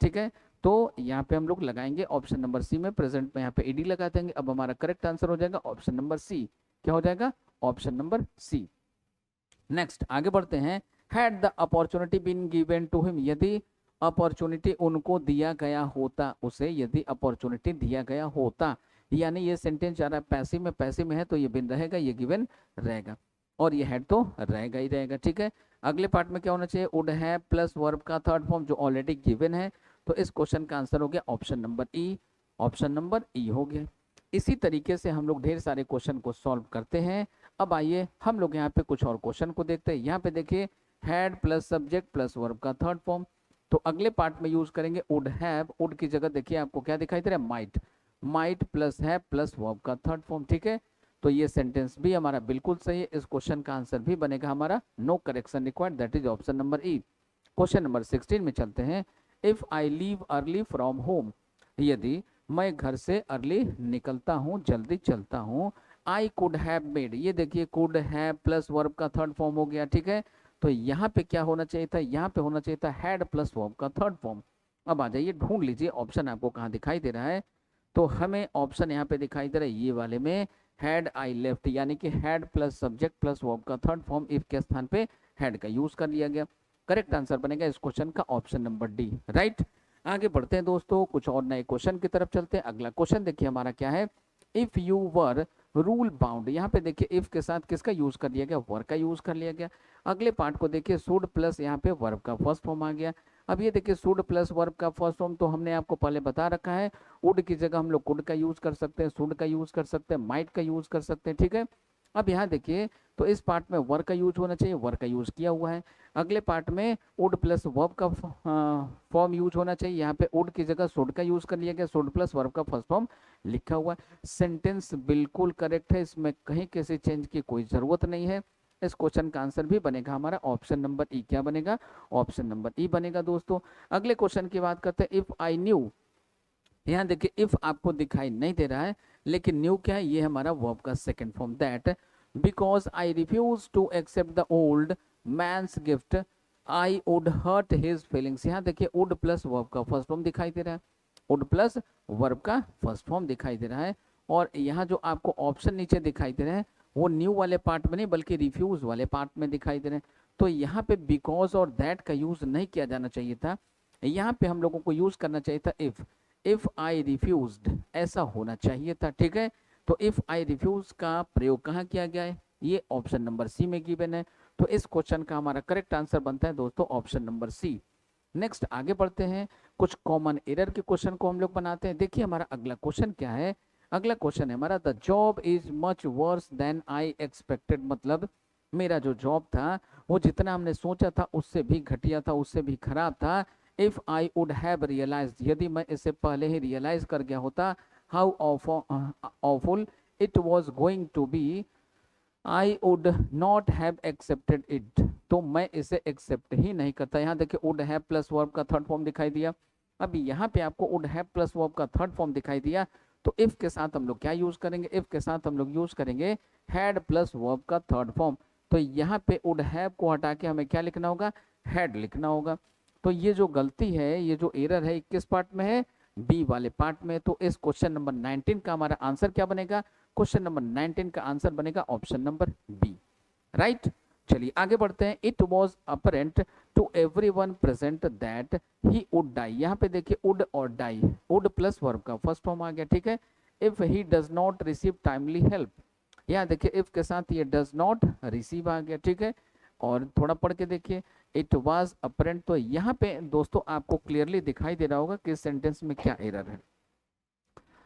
ठीक है। तो यहाँ पे हम लोग लगाएंगे ऑप्शन नंबर सी में, प्रेजेंट में यहाँ पे ईडी लगा देंगे। अब हमारा करेक्ट आंसर हो जाएगा ऑप्शन नंबर सी। क्या हो जाएगा? ऑप्शन नंबर सी। नेक्स्ट आगे बढ़ते हैं, had the opportunity been given to him, यदि अपॉर्चुनिटी उनको दिया गया होता, उसे यदि अपॉर्चुनिटी दिया गया होता, यानी ये सेंटेंस जा रहा है पैसिव में है तो ये बिन रहेगा, ये गिवन रहेगा, और ये हैड तो रहेगा ही रहेगा, ठीक है। अगले पार्ट में क्या होना चाहिए? वुड हैव प्लस वर्ब का थर्ड फॉर्म जो ऑलरेडी गिवन है, तो इस क्वेश्चन का आंसर हो गया ऑप्शन नंबर ई, ऑप्शन नंबर ई हो गया। इसी तरीके से हम लोग ढेर सारे क्वेश्चन को सॉल्व करते हैं। अब आइए हम लोग यहाँ पे कुछ और क्वेश्चन को देखते हैं। यहाँ पे देखिए had plus subject plus verb का थर्ड फॉर्म, तो अगले पार्ट में यूज करेंगे वुड हैव, वुड की जगह देखिए आपको क्या दिखाई दे रहा है? Might, might plus have plus verb का थर्ड फॉर्म, ठीक है। तो ये सेंटेंस भी हमारा बिल्कुल सही है। इस क्वेश्चन का आंसर भी बनेगा हमारा no correction required, that is option number E. Question number 16 में चलते हैं। If I leave early from home, यदि मैं घर से अर्ली निकलता हूँ, जल्दी चलता हूँ, आई कुड हैव मेड, ये देखिए कुड हैव प्लस वर्ब का थर्ड फॉर्म हो गया, ठीक है। तो यहाँ पे क्या होना चाहिए था? यहाँ पे होना चाहिए था हैड प्लस वर्ब का थर्ड फॉर्म। अब आ जाइए ढूंढ लीजिए ऑप्शन आपको कहाँ दिखाई दे रहा है। तो हमें ऑप्शन यहाँ पे दिखाई दे रहा है ये वाले में, हैड आई लेफ्ट, यानी कि had plus subject plus verb का थर्ड फॉर्म, इफ के स्थान पे हैड का यूज कर लिया गया। करेक्ट आंसर बनेगा इस क्वेश्चन का ऑप्शन नंबर डी, राइट। आगे बढ़ते हैं दोस्तों, कुछ और नए क्वेश्चन की तरफ चलते हैं। अगला क्वेश्चन देखिए हमारा क्या है, if you were rule bound, यहाँ पे देखिए इफ के साथ किसका यूज कर लिया गया? वर का यूज कर लिया गया। अगले पार्ट को देखिए, शुड प्लस यहाँ पे वर्ब का फर्स्ट फॉर्म आ गया। अब ये देखिए शुड प्लस वर्ब का फर्स्ट फॉर्म तो हमने आपको पहले बता रखा है, वुड की जगह हम लोग कुड का यूज कर सकते हैं, शुड का यूज कर सकते हैं, माइट का यूज कर सकते हैं, ठीक है। अब यहाँ देखिए तो इस पार्ट में वर का यूज होना चाहिए, वर का यूज किया हुआ है। अगले पार्ट में वुड प्लस वर्ब का फॉर्म यूज होना चाहिए, यहाँ पे वुड की जगह शुड का यूज कर लिया गया, शुड प्लस वर्ब का फर्स्ट फॉर्म लिखा हुआ है। सेंटेंस बिल्कुल करेक्ट है, इसमें कहीं किसी चेंज की कोई जरूरत नहीं है। इस क्वेश्चन का आंसर भी बनेगा हमारा ऑप्शन नंबर ई। क्या बनेगा? ऑप्शन नंबर ई बनेगा दोस्तों। अगले क्वेश्चन की बात करते हैं, इफ आई न्यू, यहाँ देखिए इफ आपको दिखाई नहीं दे रहा है, लेकिन न्यू क्या है? ये हमारा वर्ब का second form, that because I refuse to accept the old man's gift I would hurt his feelings. यहाँ देखिए वुड प्लस वर्ब का फर्स्ट फॉर्म दिखाई दे रहा है, वुड प्लस वर्ब का फर्स्ट फॉर्म दिखाई दे रहा है। और यहाँ जो आपको ऑप्शन नीचे दिखाई दे रहे हैं वो न्यू वाले पार्ट में नहीं बल्कि रिफ्यूज वाले पार्ट में दिखाई दे रहे हैं। तो यहाँ पे बिकॉज और दैट का यूज नहीं किया जाना चाहिए था, यहाँ पे हम लोगों को यूज करना चाहिए था इफ आई रिफ्यूज्ड, ऐसा होना चाहिए था, ठीक है। तो इफ आई रिफ्यूज का प्रयोग कहाँ किया गया है? ये ऑप्शन नंबर सी में गिवन है। तो इस क्वेश्चन का हमारा करेक्ट आंसर बनता है दोस्तों ऑप्शन नंबर सी। नेक्स्ट आगे बढ़ते हैं, कुछ कॉमन एरर के क्वेश्चन को हम लोग बनाते हैं। देखिए हमारा अगला क्वेश्चन क्या है, अगला क्वेश्चन है हमारा, the job is much worse than I expected, मतलब मेरा जो जॉब था वो जितना हमने सोचा था उससे भी घटिया था, उससे भी खराब था। If I would have realised, यदि मैं इसे पहले ही रियलाइज कर गया होता, how awful it was going to be I would not have accepted it, तो मैं इसे एक्सेप्ट ही नहीं करता। यहाँ देखिए वुड हैव प्लस वर्ब का थर्ड फॉर्म दिखाई दिया। अभी यहाँ पे आपको वुड हैव प्लस वर्ब का थर्ड फॉर्म दिखाई दिया, तो इफ के साथ हम लोग क्या यूज करेंगे? इफ के साथ हम लोग यूज करेंगे हैड प्लस वर्ब का थर्ड फॉर्म। तो यहाँ पे वुड हैव को हटा के हमें क्या लिखना होगा? हैड लिखना होगा। तो ये जो गलती है, ये जो एरर है, किस पार्ट में है? बी वाले पार्ट में। तो इस क्वेश्चन नंबर 19 का हमारा आंसर क्या बनेगा? क्वेश्चन नंबर 19 का आंसर बनेगा ऑप्शन नंबर बी, राइट। चलिए आगे बढ़ते हैं। It was apparent to everyone present that he would die, यहाँ पे देखिए वुड और डाई, वुड प्लस वर्ब का फर्स्ट फॉर्म आ गया, ठीक है। If he does not receive timely help, यहाँ देखिए इफ के साथ ये डज नॉट रिसीव आ गया, ठीक है। और थोड़ा पढ़ के देखिए, इट वाज अपरेंट, तो यहाँ पे दोस्तों आपको क्लियरली दिखाई दे रहा होगा कि इस सेंटेंस में क्या एरर है।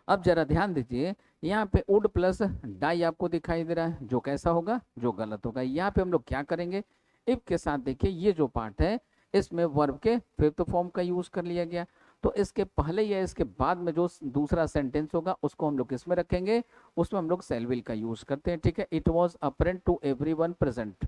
अब जरा ध्यान दीजिए, यहाँ पे वुड प्लस डाई आपको दिखाई दे रहा है, जो कैसा होगा? जो गलत होगा। यहाँ पे हम लोग क्या करेंगे? इफ के साथ देखिए ये जो पार्ट है इसमें वर्ब के फिफ्थ फॉर्म का यूज कर लिया गया, तो इसके पहले या इसके बाद में जो दूसरा सेंटेंस होगा उसको हम लोग किसमें रखेंगे? उसमें हम लोग सेल विल का यूज करते हैं, ठीक है। It was apparent to everyone present,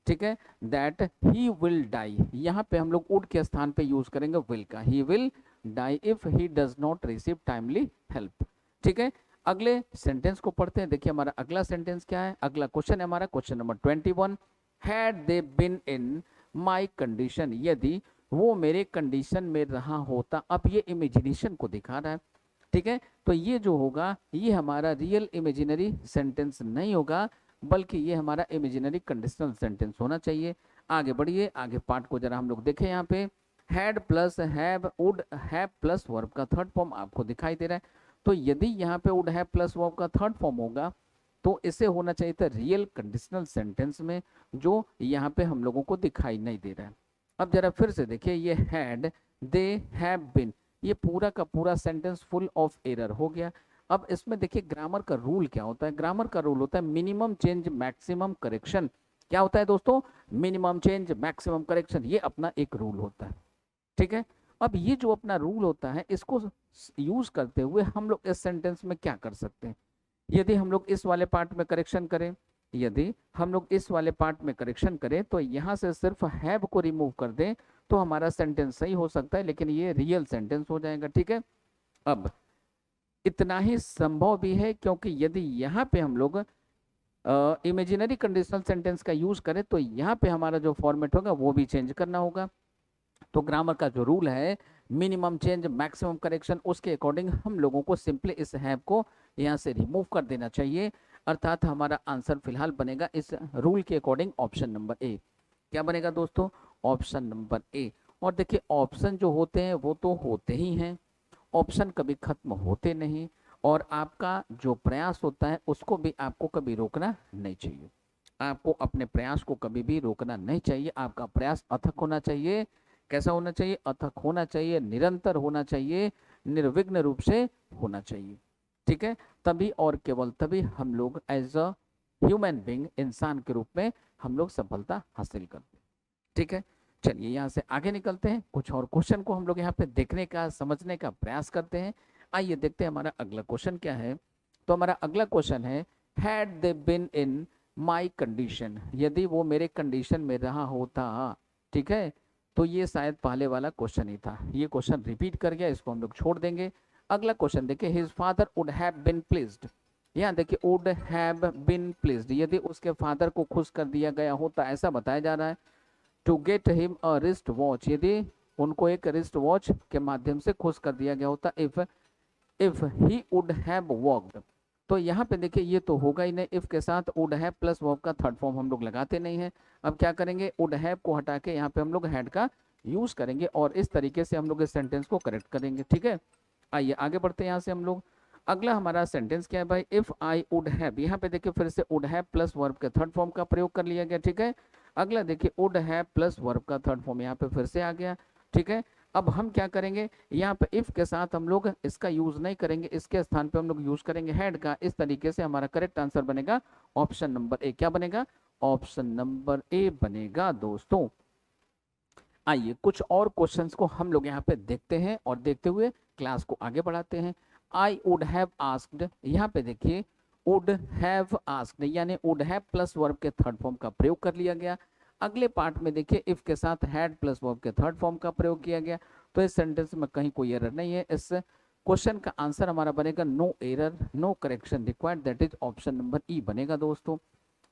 ठीक है, दैट ही विल डाई, यहाँ पे हम लोग वुड के स्थान पे यूज करेंगे विल का, he will die if he does not receive timely help, ठीक है। अगले सेंटेंस को पढ़ते हैं। देखिए हमारा अगला सेंटेंस क्या है, अगला क्वेश्चन है हमारा question number 21। Had they been in my condition, यदि वो मेरे कंडीशन में रहा होता। अब ये इमेजिनेशन को दिखा रहा है, ठीक है। तो ये जो होगा ये हमारा रियल इमेजिनरी सेंटेंस नहीं होगा, बल्कि ये हमारा इमेजिनरी कंडीशनल सेंटेंस होना चाहिए। आगे बढ़िए, आगे पार्ट को जरा हम लोग देखें। यहाँ पे had plus have, would have plus verb का थर्ड फॉर्म आपको दिखाई दे रहा है। तो यदि यहाँ पे वुड हैव प्लस वर्ब का थर्ड फॉर्म होगा तो इसे होना चाहिए था रियल कंडीशनल सेंटेंस में, जो यहाँ पे हम लोगों को दिखाई नहीं दे रहा है। अब जरा फिर से देखिए, ये हैड, दे हैव बिन, ये पूरा का पूरा सेंटेंस फुल ऑफ एरर हो गया। अब इसमें देखिए ग्रामर का रूल क्या होता है, ग्रामर का रूल होता है मिनिमम चेंज मैक्सिमम करेक्शन। क्या होता है दोस्तों, मिनिमम चेंज मैक्सिमम करेक्शन, ये अपना एक रूल होता है, ठीक है। अब ये जो अपना रूल होता है इसको यूज करते हुए हम लोग इस सेंटेंस में क्या कर सकते हैं। यदि हम लोग इस वाले पार्ट में करेक्शन करें, यदि हम लोग इस वाले पार्ट में करेक्शन करें तो यहाँ से सिर्फ हैव को रिमूव कर दें तो हमारा सेंटेंस सही हो सकता है, लेकिन ये रियल सेंटेंस हो जाएगा, ठीक है। अब इतना ही संभव भी है, क्योंकि यदि यहाँ पे हम लोग इमेजिनरी कंडीशनल सेंटेंस का यूज करें तो यहाँ पे हमारा जो फॉर्मेट होगा वो भी चेंज करना होगा। तो ग्रामर का जो रूल है मिनिमम चेंज मैक्सिमम करेक्शन, उसके अकॉर्डिंग हम लोगों को सिंपली इस हैव को यहाँ से रिमूव कर देना चाहिए। अर्थात हमारा आंसर फिलहाल बनेगा इस रूल के अकॉर्डिंग ऑप्शन नंबर ए। क्या बनेगा दोस्तों, ऑप्शन नंबर ए। और देखिए ऑप्शन जो होते हैं वो तो होते ही हैं, ऑप्शन कभी खत्म होते नहीं, और आपका जो प्रयास होता है उसको भी आपको कभी रोकना नहीं चाहिए। आपको अपने प्रयास को कभी भी रोकना नहीं चाहिए, आपका प्रयास अथक होना चाहिए। कैसा होना चाहिए, अथक होना चाहिए, निरंतर होना चाहिए, निर्विघ्न रूप से होना चाहिए, ठीक है। तभी और केवल तभी हम लोग एज अ ह्यूमन बीइंग, इंसान के रूप में हम लोग सफलता हासिल करते हैं, ठीक है। चलिए यहाँ से आगे निकलते हैं, कुछ और क्वेश्चन को हम लोग यहाँ पे देखने का समझने का प्रयास करते हैं। आइए देखते हैं हमारा अगला क्वेश्चन क्या है। तो हमारा अगला क्वेश्चन है had they been in my condition, यदि वो मेरे कंडीशन में रहा होता, ठीक है। तो ये शायद पहले वाला क्वेश्चन ही था, ये क्वेश्चन रिपीट कर गया, इसको हम लोग छोड़ देंगे। अगला क्वेश्चन देखिए, his father would have been pleased, यहाँ देखिए वुड हैव बीन प्लीज्ड, यदि उसके फादर को खुश कर दिया गया होता, ऐसा बताया जा रहा है। To get him a wrist watch, यदि उनको एक रिस्ट वॉच के माध्यम से खुश कर दिया गया होता। If he would have walked, तो यहाँ पे देखिए ये तो होगा ही नहीं, इफ के साथ वुड हैव प्लस वर्ब का थर्ड फॉर्म हम लोग लगाते नहीं है। अब क्या करेंगे, वुड हैव को हटा के यहाँ पे हम लोग हैड का यूज करेंगे और इस तरीके से हम लोग इस सेंटेंस को करेक्ट करेंगे, ठीक है। आइए आगे बढ़ते हैं यहाँ से हम लोग। अगला हमारा सेंटेंस क्या है भाई, इफ आई वुड हैव, यहाँ पे देखिए फिर से वुड हैव प्लस वर्ब के थर्ड फॉर्म का प्रयोग कर लिया गया, ठीक है। अगला देखिए वुड हैव प्लस वर्ब का थर्ड फॉर्म यहाँ पे फिर से आ गया, ठीक है। अब हम क्या करेंगे, यहाँ पे इफ के साथ हम लोग इसका यूज नहीं करेंगे, इसके स्थान पे हम लोग यूज करेंगे हैड का। इस तरीके से हमारा करेक्ट आंसर बनेगा ऑप्शन नंबर ए। क्या बनेगा, ऑप्शन नंबर ए बनेगा दोस्तों। आइए कुछ और क्वेश्चंस को हम लोग यहाँ पे देखते हैं और देखते हुए क्लास को आगे बढ़ाते हैं। आई वुड हैव आस्क्ड, यहाँ पे देखिए वुड हैव आस्क्ड यानी वुड हैव प्लस वर्ब के थर्ड फॉर्म का प्रयोग कर लिया गया। अगले पार्ट में देखिए इफ के साथ हैड प्लस वर्ब के थर्ड फॉर्म का प्रयोग किया गया। तो इस सेंटेंस में कहीं कोई एरर नहीं है। इस क्वेश्चन का आंसर हमारा बनेगा no error no correction required, that is option number E बनेगा दोस्तों।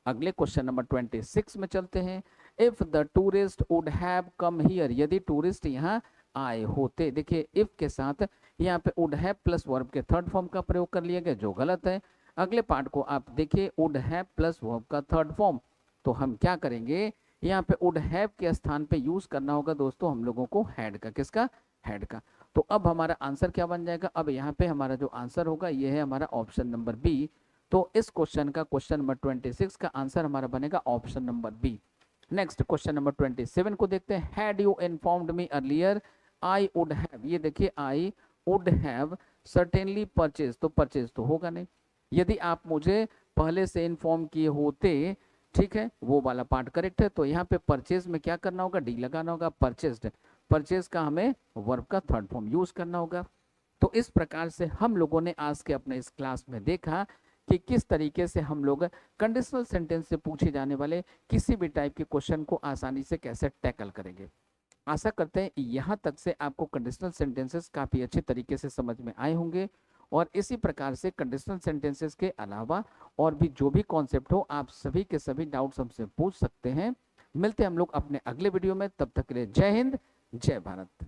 अगले क्वेश्चन नंबर 26 में चलते हैं। If the tourist would have come here, यदि टूरिस्ट यहाँ आए होते, देखिए इफ के साथ यहाँ पे वुड हैव प्लस वर्ब के थर्ड फॉर्म का प्रयोग कर लिया गया, जो गलत है। अगले पार्ट को आप देखिए, वुड हैव प्लस वर्ब का थर्ड फॉर्म, तो हम क्या करेंगे, यहाँ पे वुड हैव के स्थान पे यूज करना होगा दोस्तों हम लोगों को हैड का। किसका, हैड का। तो अब हमारा आंसर क्या बन जाएगा, अब यहाँ पे हमारा जो आंसर होगा ये है हमारा ऑप्शन नंबर बी। तो इस क्वेश्चन का क्वेश्चन नंबर 26 का आंसर हमारा बनेगा option number B. Next question number 27 को देखते हैं। Had you informed me earlier I would have, ये देखिए I would have certainly purchase, तो परचेज तो होगा नहीं। यदि आप मुझे पहले से इन्फॉर्म किए होते, ठीक है, वो वाला पार्ट करेक्ट है। तो यहाँ पे परचेज में क्या करना होगा, डी लगाना होगा। परचेज्ड, परचेज का हमें वर्ब का थर्ड फॉर्म यूज करना होगा। तो इस प्रकार से हम लोगों ने आज के अपने इस क्लास में देखा कि किस तरीके से हम लोग कंडीशनल सेंटेंस से पूछे जाने वाले किसी भी टाइप के क्वेश्चन को आसानी से कैसे टैकल करेंगे। आशा करते हैं यहाँ तक से आपको कंडीशनल सेंटेंसेस काफ़ी अच्छे तरीके से समझ में आए होंगे और इसी प्रकार से कंडीशनल सेंटेंसेस के अलावा और भी जो भी कॉन्सेप्ट हो, आप सभी के सभी डाउट्स हमसे पूछ सकते हैं। मिलते हैं हम लोग अपने अगले वीडियो में, तब तक के लिए जय हिंद, जय भारत।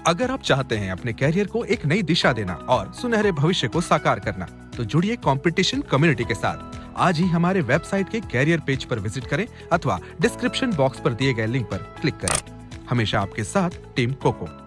अगर आप चाहते हैं अपने कैरियर को एक नई दिशा देना और सुनहरे भविष्य को साकार करना, तो जुड़िए कंपटीशन कम्युनिटी के साथ। आज ही हमारे वेबसाइट के कैरियर पेज पर विजिट करें अथवा डिस्क्रिप्शन बॉक्स पर दिए गए लिंक पर क्लिक करें। हमेशा आपके साथ टीम कोको।